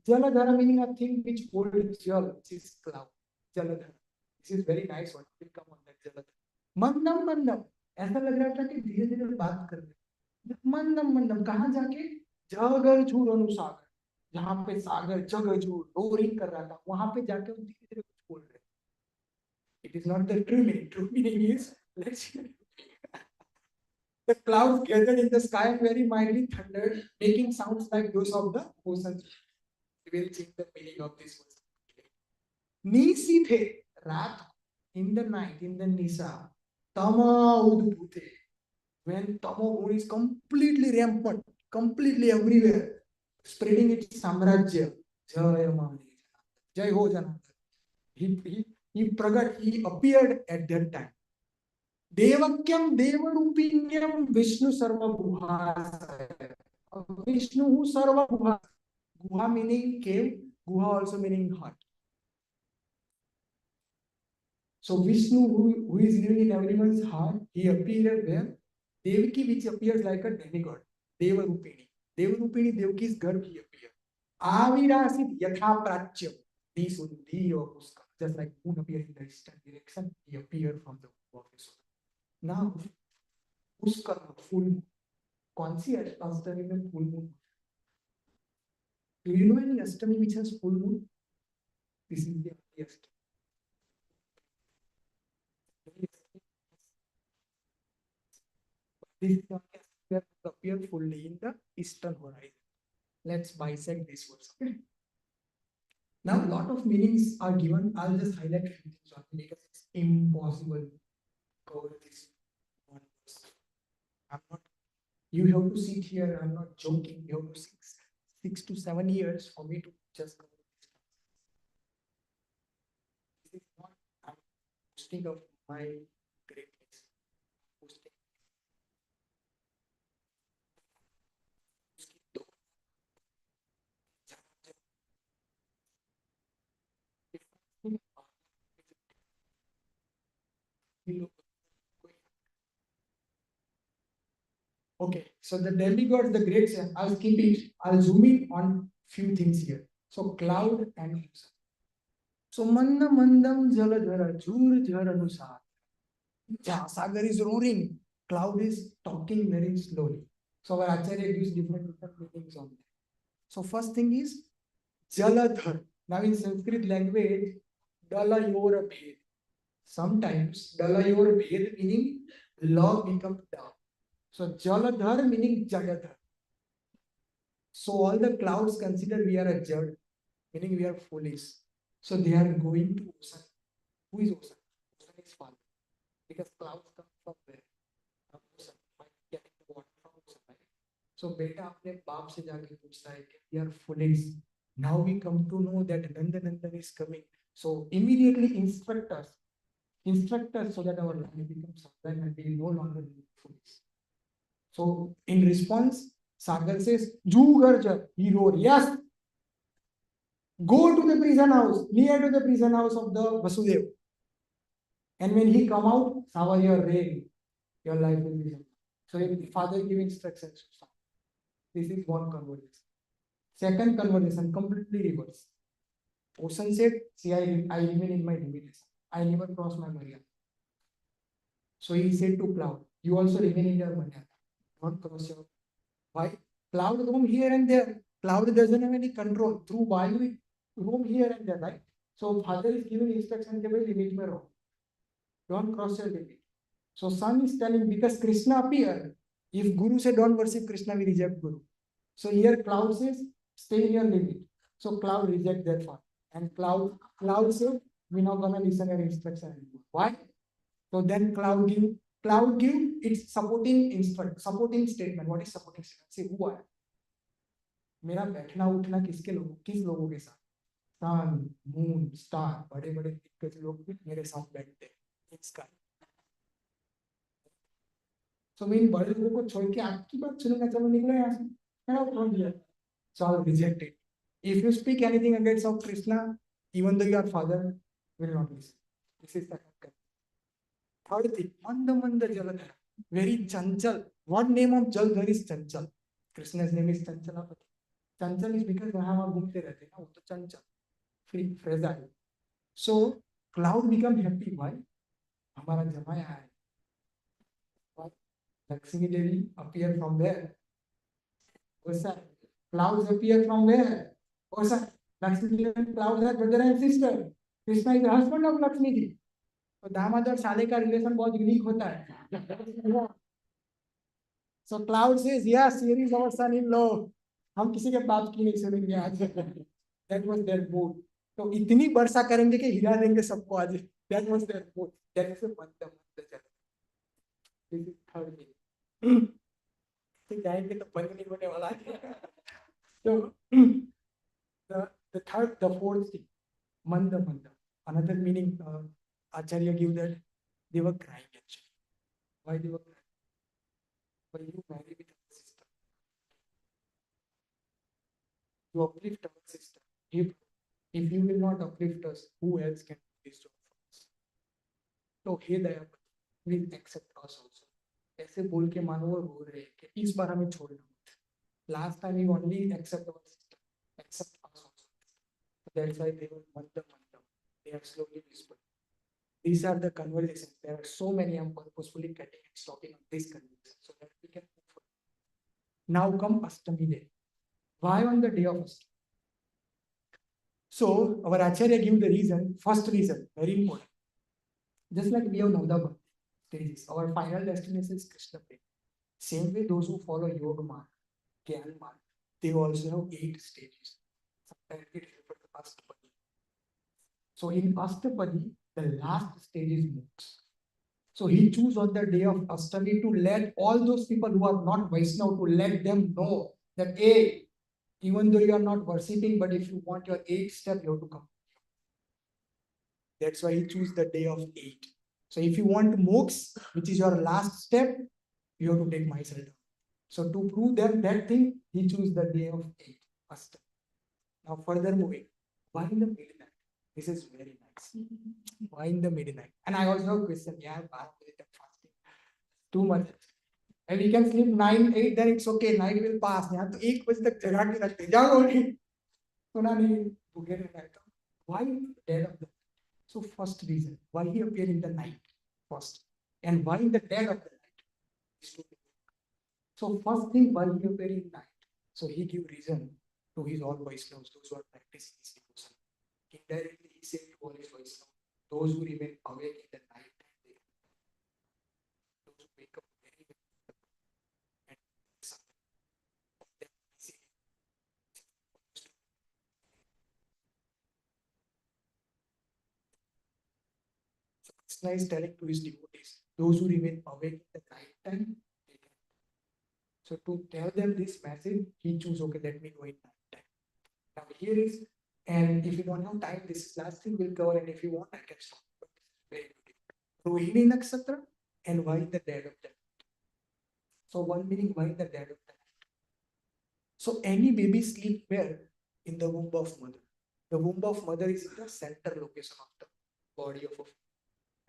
Jaladhara meaning a thing which holds jal, which is cloud. Jaladhara. This is very nice one. Will come on that Jaladhara. मंदम मंदम ऐसा लग रहा था कि धीरे धीरे बात कर रहे मंदम मंदम कहाँ जाके जगर झूर अनुसागर जहाँ पे सागर जग झूर रोरिंग कर रहा था वहां पे जाके वो धीरे धीरे कुछ बोल रहे it is not the true meaning is let's the clouds gathered in the sky and very mildly thundered making sounds like those of the ocean we will change the meaning of this word nisi the रात in the night in the nisa tama udbhute when Tamogun is completely rampant, completely everywhere, spreading its samrajya. Jayamani. Jai Ho Janamastami. He appeared at that time. Devakyam Devarupinyam Vishnu Sarva Guha. Vishnu who Sarva Guha. Guha meaning cave, Guha also meaning heart. So Vishnu, who is living in everyone's heart, he appeared where? Devaki, which appears like a demigod. Devarupini. Devarupini, Devaki's garb he appeared. Avirasit Yatha Prachyam. Disundi or Puska. Just like moon appeared in the eastern direction, he appeared from the womb of his soul. Now, Puska, full moon. कौन सी अष्टमी में full moon? Do you know any Ashtami which has full moon? This is the Ashtami. This is appear fully in the eastern horizon. Let's bisect this verse. Okay. Now, a lot of meanings are given. I'll just highlight a few things because it's impossible to cover this one verse. I'm not. You have to sit here. I'm not joking. You have to 6 to 7 years for me to just cover this. This is not. I'm boasting of my greatness. Boasting. Okay, so the demigods, the great, I'll skip it. I'll zoom in on few things here. So cloud and ocean. So manda mandam jaladhara jhur jharanusar. Sagar is roaring. Cloud is talking very slowly. So our Acharya gives different meanings on that. So first thing is jaladhar. Now in Sanskrit language, dala yor bhed. Sometimes dala yor bhed meaning law becomes down. So jaladhar meaning jagadhar. So all the clouds consider we are a jad, meaning we are foolish. So they are going to ocean. Who is ocean? Ocean is father. Because clouds come from where? From ocean. Getting the water from ocean, right? So beta अपने बाप से जाके पूछता है कि we are foolish. Now we come to know that Nandan is coming. So immediately instruct us so that our life becomes sublime and we no longer be foolish. So in response, Sagar says, Jugarja, he wrote, yes, go to the prison house, near to the prison house of the Vasudev. And when he come out, Sava your rain, your life will be. So if father give instructions. This is one conversation. Second conversation, completely reverse. Ocean said, see, I remain in my limitation. I never cross my Maryam. So he said to cloud, you also remain in your Maryam. Don't cross your. Why? Cloud roam here and there. Cloud doesn't have any control. Through Vayu, it roam here and there, right? So father is giving instruction, limit me roam. Don't cross your limit. So son is telling, because Krishna appeared. If Guru said don't worship Krishna, we reject Guru. So here cloud says, stay in your limit. So cloud reject that one. And cloud said, we're not gonna listen your instruction anymore. Why? So then cloud give its supporting statement. What is supporting statement? Say who I am. मेरा बैठना उठना किस लोगों के साथ? सन, moon, star, बड़े बड़े दिग्गज लोग भी मेरे साथ बैठते हैं स्काई. So मैं इन बड़े लोगों को छोड़ के आपकी बात सुनूंगा, चलो निकलो यहाँ से. So I'll reject it. If you speak anything against of Krishna, even though your father will not listen. This is the third thing. Manda Jaladhara. Very chanchal. What name of Jaladhar is chanchal? Krishna's name is Chanchalapati. Chanchal is because वहाँ घूमते रहते हैं ना, वो तो chanchal, free, fragile. So cloud become happy. Why? हमारा जमाया है. Lakshmi Devi appear from where? Ocean. Clouds appear from where? Ocean. Lakshmi Devi clouds are brother and sister. Krishna is the husband of Lakshmi Devi. तो दामाद और साले का relation बहुत unique होता है. So cloud says, yes, here is our son-in-law. हम किसी के बाप की नहीं सुनेंगे आज. That was their mood. तो इतनी वर्षा करेंगे कि हिला देंगे सबको आज. That was their mood. That is a मंद जल. This is third meaning. जाएंगे तो बंद नहीं होने वाला है. So the fourth thing. Manda Manda. Another meaning, Acharya give that they were crying actually. Why they were crying? When you marry with a sister, you uplift our sister. If you will not uplift us, who else can do this job for us? तो हे दयापति, please accept us also. ऐसे बोल के मानो वो रो रहे हैं कि इस बार हमें छोड़ना मत. Last time you only accept our sister, accept us also. So that's why they were manda manda. They are slowly whispered. These are the conversations. There are so many. I'm purposefully cutting and stopping on this conversation so that we can move forward. Now come Ashtami day. Why on the day of Ashtami? So our Acharya give the reason. First reason, very important. Just like we have Navda stages, our final destination is Krishna Prem. Same way, those who follow Yoga Mark, Gyan Mark, they also have 8 stages. Sometimes it is referred to Ashtapadi. So in Ashtapadi, the last stage is moksha. So he chose on the day of Ashtami to let all those people who are not Vaishnava, to let them know that, hey, even though you are not worshipping, but if you want your 8th step, you have to come. That's why he chose the day of 8. So if you want moksha, which is your last step, you have to take myself down. So to prove that thing, he chose the day of 8, Ashtami. Now further moving, why in the midnight? This is very nice. Why in the midnight? And I also have a question. Yeah, fasting. Too much. And we can sleep 9, 8, then it's okay. Night will pass. यहाँ तो 1 बजे तक जगा के रखते जाओ नहीं सुना नहीं भूखे रहना है. Why dead of the night? So first reason why he appeared in the night first, and why in the dead of the night. So first thing why he appeared in night. So he give reason to his all Vaishnavas, those who are practicing this devotion. Indirectly he said to all his Vaishnavas, those who remain awake in the night, those who wake up very and so Krishna is telling to his devotees, those who remain awake in the night time, they can. So to tell them this message, he chose, okay, let me go in night time. Now here is, and if you don't have time, this is last thing we'll cover, and if you want, I can stop. But this is very beautiful. Rohini Nakshatra and why the dead of the night. So one meaning why the dead of the night. So any baby sleep where? In the womb of mother. The womb of mother is the center location of the body of a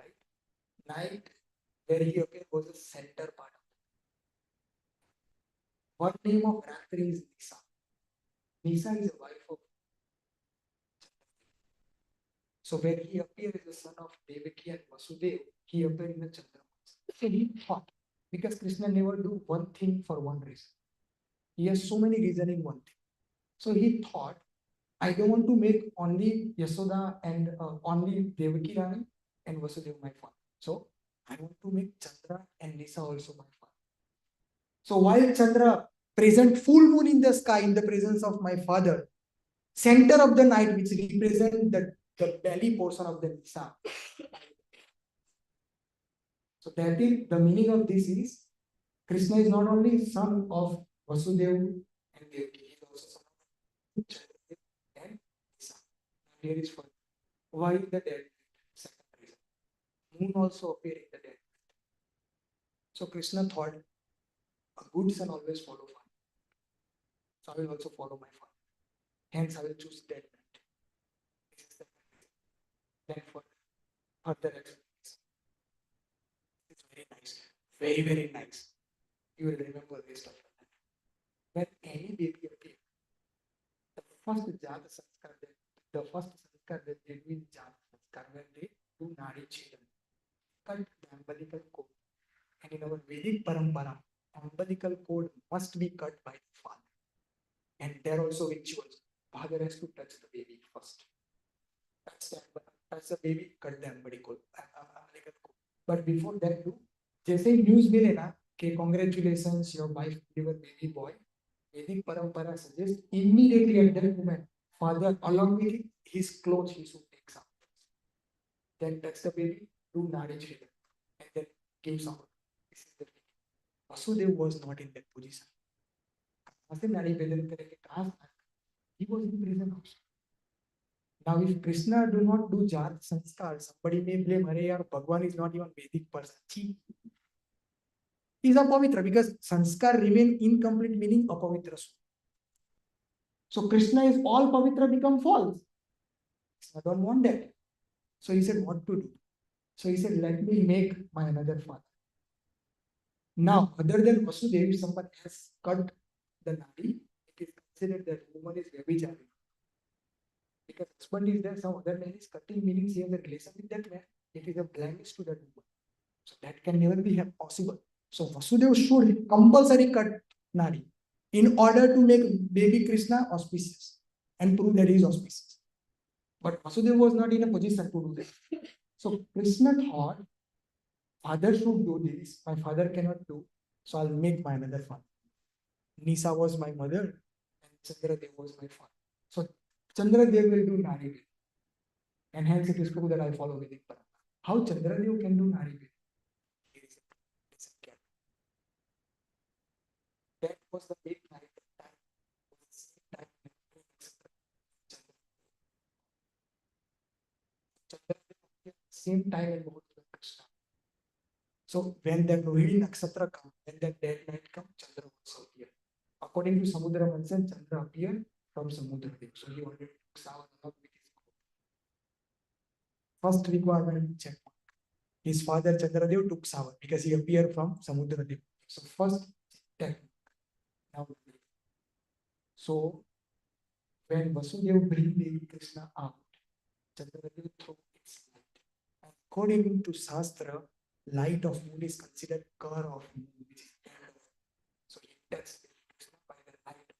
right. Night where he appeared was the center part of it. What name of Ratri is Nisa? Nisa is a wife of. So when he appeared as the son of Devaki and Vasudev, he appeared in the Chandramas. So he thought, because Krishna never do one thing for one reason. He has so many reasons in one thing. So he thought, I don't want to make only Yasoda and only Devaki Rani and Vasudev my father. So I want to make Chandra and Nisa also my father. So while Chandra present full moon in the sky in the presence of my father, center of the night which represent the belly portion of the Nisa. So that is the meaning of this is Krishna is not only son of Vasudev and Devaki, he is also son of Chandra and Nisa. Here is for why the dead? Second reason. Moon also appear in the dead. So Krishna thought a good son always follow father. So I will also follow my father. Hence I will choose dead night. This is the then for further explanation. It's very nice. Very, very nice. You will remember this stuff. When any baby appears, the first Jata Sanskar, the first Sanskar that they do in Jata Sanskar, when they do Nadi Chedan, cut the umbilical cord. And in our Vedic Parampara, umbilical cord must be cut by the father. And there are also rituals. Father has to touch the baby first. Touch the baby, cut the umbilical cord. But before that, do जैसे ही news मिले ना कि congratulations, your wife delivered baby boy, Vedic parampara suggests immediately at that moment, father along with his clothes he should take some. Then touch the baby, do Nadi Chedan, and then give some. This is the thing. Vasudev was not in that position. He was in prison also. Now, if Krishna do not do Jat Sanskar, somebody may blame, Hare yaar, Bhagwan is not even Vedic person. He is apavitra because Sanskar remain incomplete, meaning apavitra. So Krishna is all pavitra become false. I don't want that. So he said, what to do? So he said, let me make my another father. Now, other than Vasudev, if someone has cut the nadi, it is considered that woman is Vyabhichari. Because husband is there, some other man is cutting, meaning he has a relation with that man. It is a blemish to that woman. So that can never be possible. So Vasudev should compulsory cut nadi in order to make baby Krishna auspicious and prove that he is auspicious. But Vasudeva was not in a position to do that. So Krishna thought, father should do this, my father cannot do, so I'll make my another father. Nisa was my mother and Chandradev was my father. So Chandradev will do Nari Ved. And hence it is true that I follow Vedic Parampara. How Chandradev can do Nari Ved? That was the big Nari Ved time. Same time in both Krishna. So when the Rohini Nakshatra comes, when that dead night comes, Chandra also appears. According to Samudra Mansan, Chandra appeared from Samudra Dev. So he already took Savan along with his group. First requirement check. His father Chandradev took Savan because he appeared from Samudra Dev. So first check. Now, so when Vasudev bring baby Krishna out, Chandradev threw its light. According to Shastra, light of moon is considered color of moon, which is end of. So he touched Krishna by the light,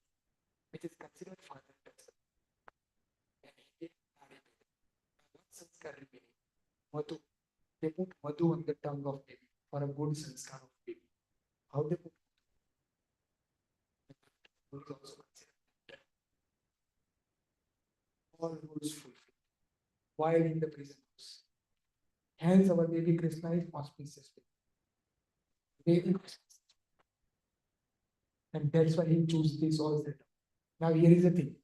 which is considered father touch. And he did one sanskar remaining. Madhu. They put Madhu on the tongue of baby for a good sanskar of baby. How they put Madhu is also considered all rules fulfilled while in the prison house. Hence, our baby Krishna is auspicious baby Krishna. And that's why he chose this all set. Now, here is the thing.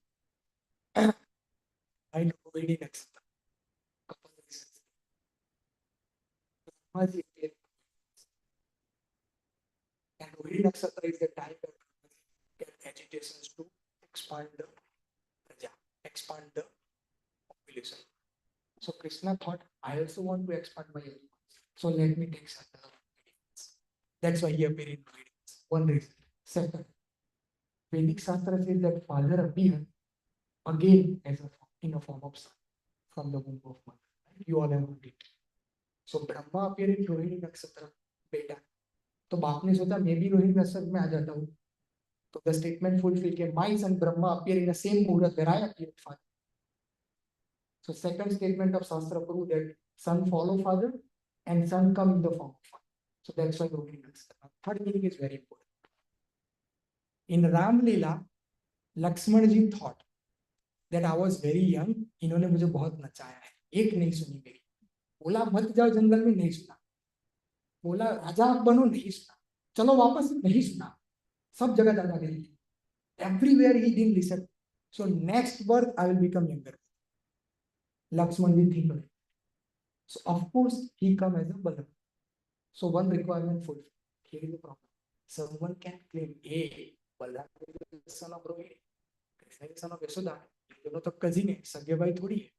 I know already next couple of reasons. And Rohini Nakshatra is the time that get agitations to expand the praja, expand the population. So Krishna thought, I also want to expand my area. So let me take certain obedience. That's why he appeared in obedience. One reason. Second, Vedic Shastra says that father appeared again as a in a form of son from the womb of mother. Right? You all have heard it. So Brahma appeared in Rohini Nakshatra, बेटा. तो बाप ने सोचा मैं भी रोहिणी नक्षत्र में आ जाता हूँ. So the statement fulfilled that my son Brahma appear in the same muhurat where I appeared father. So second statement of Shastra prove that son follow father and son come in the form of father. So that's why Rohini Nakshatra. Third meaning is very important. In Ram Leela, Lakshman ji thought that I was very young. इन्होंने मुझे बहुत नचाया है. एक नहीं सुनी मेरी. बोला मत जाओ जंगल में, नहीं सुना. बोला राजा बनो, नहीं सुना. चलो वापस, नहीं सुना. सब जगह दादा गई. Everywhere he didn't listen. So next birth I will become younger. Lakshman ji think. So of course he come as a Balaram. So one requirement fulfilled. Here is the problem. Someone can claim, hey, Balaram is the son of Rohini, Krishna is the son of Yashoda. दोनों तो cousin है, सगे भाई थोड़ी है.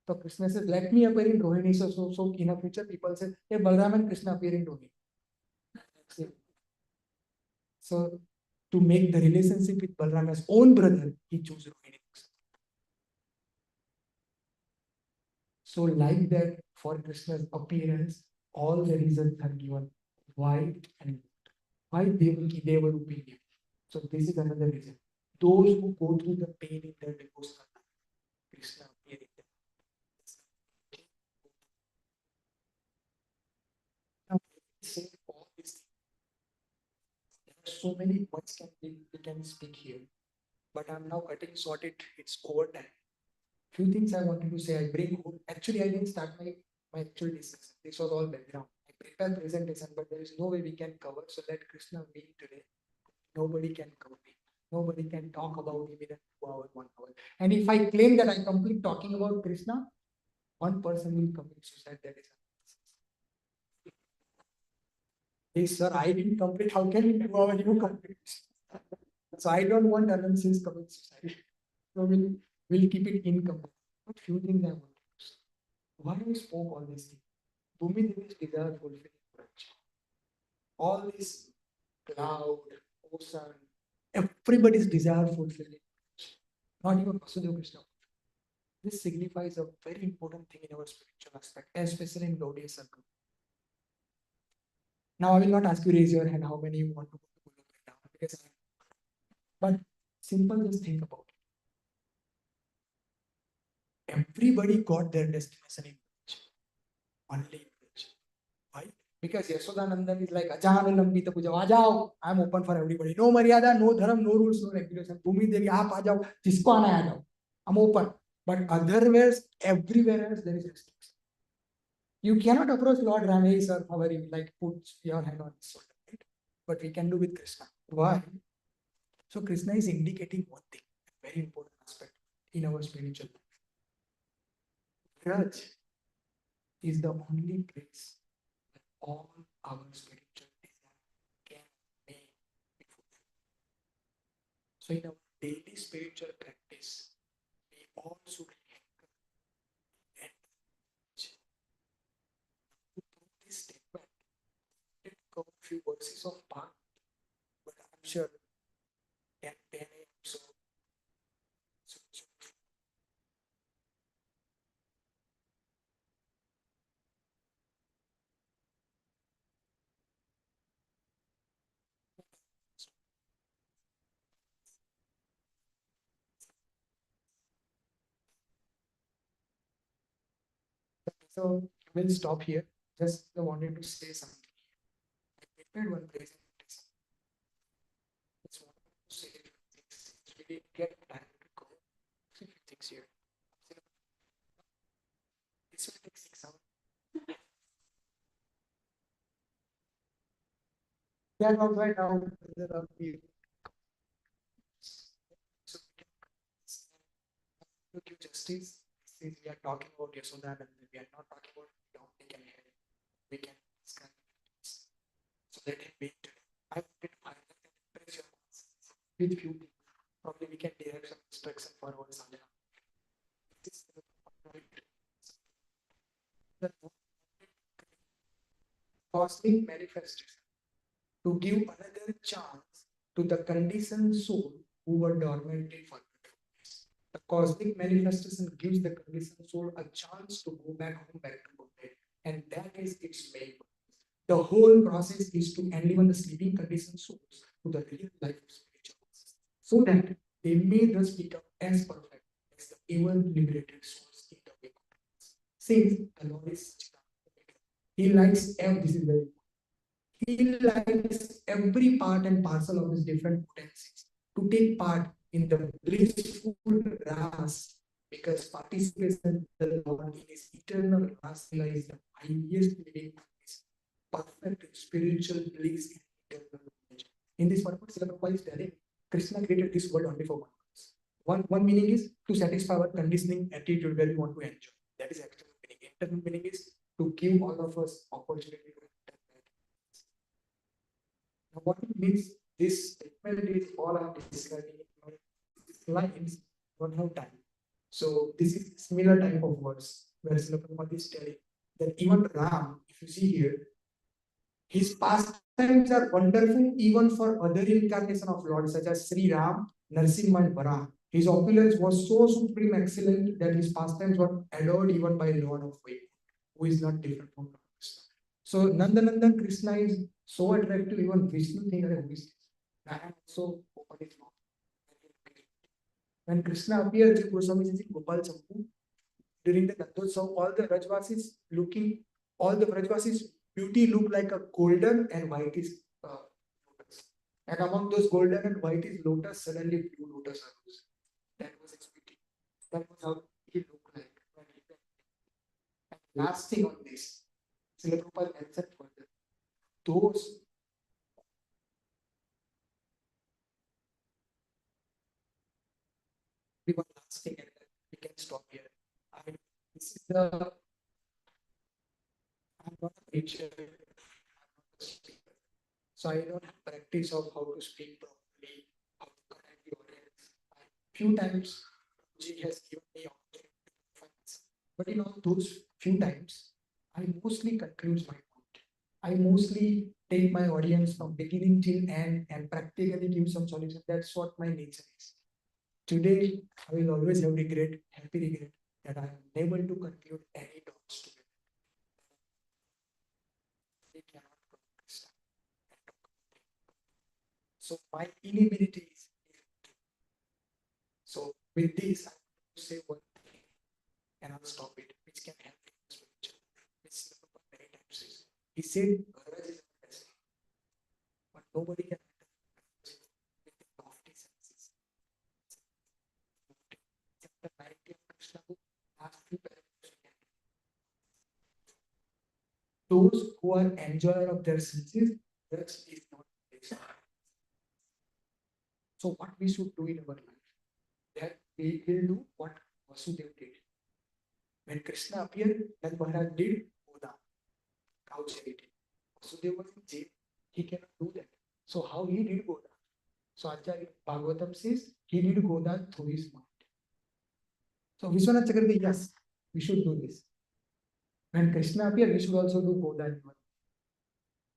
So Krishna says, let me appear in Rohini. So in a future people say, hey, Balaram and Krishna appear in Rohini. So to make the relationship with Balaram as own brother, he chose Rohini. So like that, for Krishna's appearance, all the reasons are given why and why Devaki Devarupi. So this is another reason. Those who go through the pain in their devotional life, Krishna appearing there. Now, say all these things. There are so many points we can speak here, but I'm now cutting short it. It's over time. Few things I wanted to say. I bring home. Actually, I didn't start my actual discussion. This was all background. I prepared presentation, but there is no way we can cover. So let Krishna be today. Nobody can cover me. Nobody can talk about him in a 2 hour, 1 hour. And if I claim that I complete talking about Krishna, one person will commit suicide. That is, hey sir, I didn't complete. How can in 2 hours you complete? So I don't want Anand since commit suicide. So we'll keep it incomplete. But few things I want to say. Why I spoke all these things? Bhumi Devi's desire fulfilling potential. All this cloud, ocean, everybody's desire fulfilling. Not even Vasudeva Krishna. This signifies a very important thing in our spiritual aspect, especially in Gaudiya circle. Now I will not ask you raise your hand how many you want to go to Guru right now, because but simple, just think about it. Everybody got their destination in bridge. Only in bridge. Why? Because Yashodanandan is like Ajan Lambita Puja. Ajao, I'm open for everybody. No Maryada, no Dharam, no rules, no regulation. Bhumi Devi, aap ajao, jisko aana hai ajao. I'm open. But otherwise, everywhere else there is restriction. You cannot approach Lord Ram, hey sir, how are you? Like put your hand on his shoulder, right? But we can do with Krishna. Why? So Krishna is indicating one thing, a very important aspect in our spiritual life. Raj is the only place that all our spiritual desire can be fulfilled. So in our daily spiritual practice, we all should anchor and this statement. Let go a few verses of part, but I'm sure at 10 a.m. So we'll stop here. Just I wanted to say something. I prepared one presentation. It's one to say things. We didn't get time to go. See few things here. This will take 6 hours. Yeah, not right now. So to give justice, since we are talking about Yashoda and we are not talking about we can hear it. We can describe it. So let it be today. I wanted to highlight and impress your minds with few things. Probably we can derive some instruction for our sadhana. This is the cosmic manifestation to give another chance to the conditioned soul who were dormant in forgetfulness. The cosmic manifestation gives the conditioned soul a chance to go back home, back to Godhead, and that is its main purpose. The whole process is to enliven the sleeping conditioned souls to the real life of spiritual process, so that they may thus become as perfect as the ever liberated souls in the way of God. Since the Lord is He likes this is very he likes every part and parcel of his different potencies to take part in the blissful ras, because participation in the Lord in his eternal ras is the highest living perfect spiritual bliss in eternal knowledge. In this purpose, Srila Prabhupada is telling Krishna created this world only for one purpose. One meaning is to satisfy our conditioning attitude where we want to enjoy. That is external meaning. Internal meaning is to give all of us opportunity to enter that. Now, what it means, this statement is all I'm describing in lines, don't have time. So this is similar type of words where Srila Prabhupada is telling that even Ram, if you see here, his pastimes are wonderful even for other incarnation of Lord, such as Sri Ram, Narsimha, and Varaha. His opulence was so supreme excellent that his pastimes were adored even by Lord of Vaikuntha, who is not different from Lord Krishna. So Nandanandan Krishna is so attractive, even Vishnu thinks, who is this? I am also open his mouth. When Krishna appeared, Goswami says Gopal Champu, during the Nandotsav, all the Brajvasis beauty looked like a golden and whitish lotus. And among those golden and whitish lotus, suddenly blue lotus arose. That was his beauty. That was how he looked like. And last thing on this, Srila Prabhupada mentioned further, those thing, and then we can stop here. I mean, this is the I'm not a preacher, I'm not a speaker. So I don't have practice of how to speak properly, how to connect the audience. Few times G has given me opportunity to perform. But in all those few times, I mostly conclude my point. I mostly take my audience from beginning till end and practically give some solution. That's what my nature is. Today, I will always have regret, happy regret, that I am unable to conclude any talks together. We cannot progress. So my inability is. So with this, I want to say one thing and I'll stop it, which can help in spiritual, which Prabhupada many times says. He said, Bharat is a destiny, but nobody can enter with the lofty senses. Chapter 90 of Krishna book, last few paragraphs. Those who are enjoyer of their senses, that is not the. So what we should do in our life, that we will do what Vasudeva did. When Krishna appeared, then Maharaj did Goda, cow charity. Vasudeva was in jail, he cannot do that. So how he did Goda? So Acharya Bhagavatam says he did Goda through his mind. So Vishwanath Chakravarti, yes, we should do this. When Krishna appeared, we should also do Goda in one.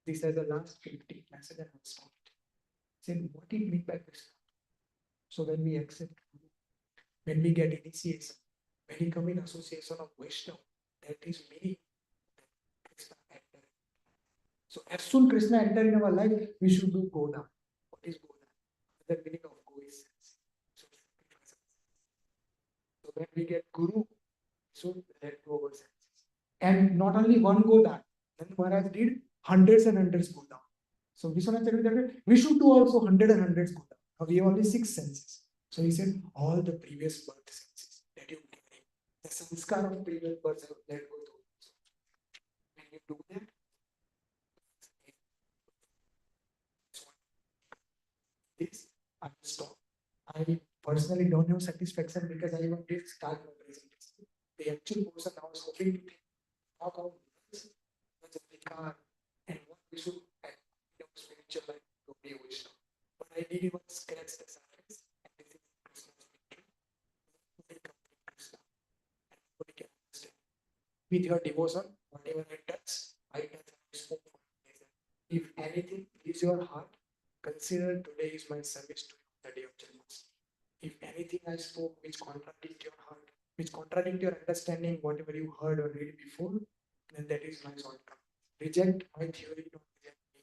This is the last 50 message and I'll stop it. Saying what it means by Krishna. So when we accept, when we get initiation, when we come in association of Vaishnava, that is meaning Krishna enter. So as soon Krishna enter in our life, we should do Goda. What is Goda? The meaning of Go is sense. So when we get Guru, so let go our senses. And not only one Goda, then Maharaj did hundreds and hundreds Goda. So Vishwanath Chakravarti, we should do also hundred and hundreds Goda. Now we have only 6 senses. So he said all the previous birth senses that you carry, the sanskar of previous births have let go through. When you do that, this I will stop. I personally don't have satisfaction because I even did start my presentation. The actual person I was hoping to talk about this, the car, and what we should act in our spiritual life to be wisdom. But I did even scratch the surface, and this is Krishna's victory. Nobody can Krishna, and nobody can understand. With your devotion, whatever I touch and I spoke for pleasure. If anything please your heart, consider today is my service to you, the day of Janamastami. If anything I spoke which contradict your heart, which contradict your understanding, whatever you heard or read before, then that is my shortcoming. Reject my theory, don't reject me.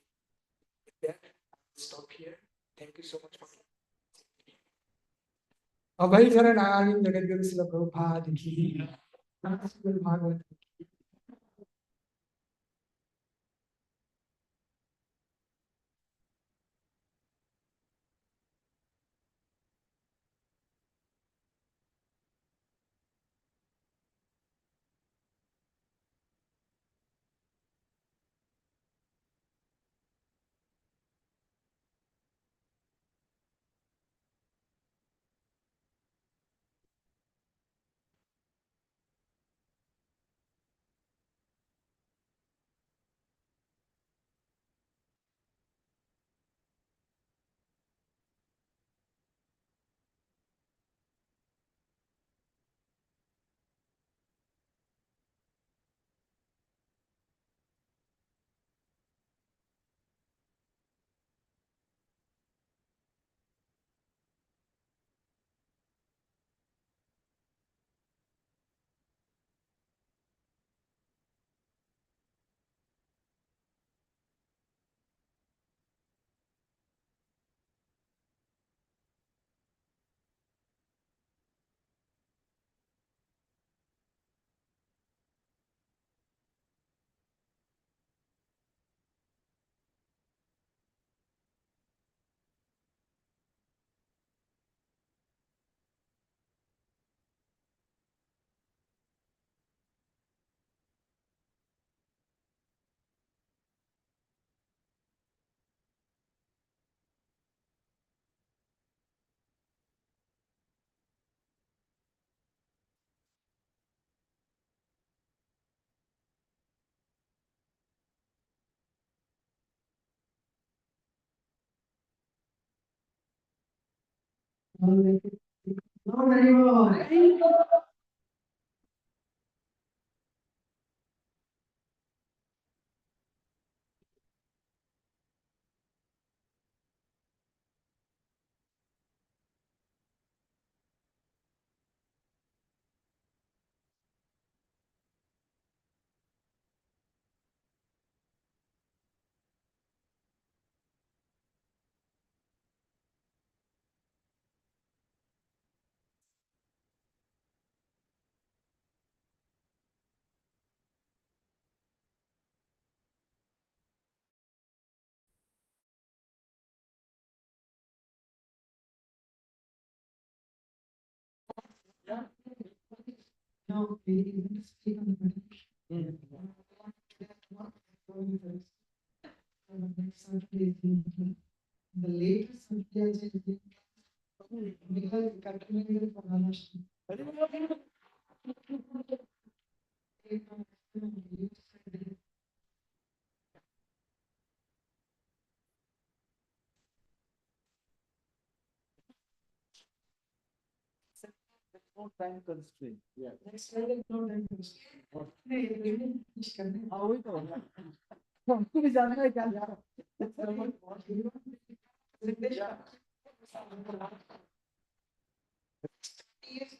With that, I will stop here. Thank you so much for अभय चरण आनंद जगत गुरु शिल प्रभुपाद की भागवत की No, anymore. No, we didn't speak on the meditation. Next Saturday, the latest Saturday, because continuing for Janamastami. No time constraint. Yeah. Next Friday, no time to speak. हाँ वही तो हमको भी जानना है क्या यार Yes,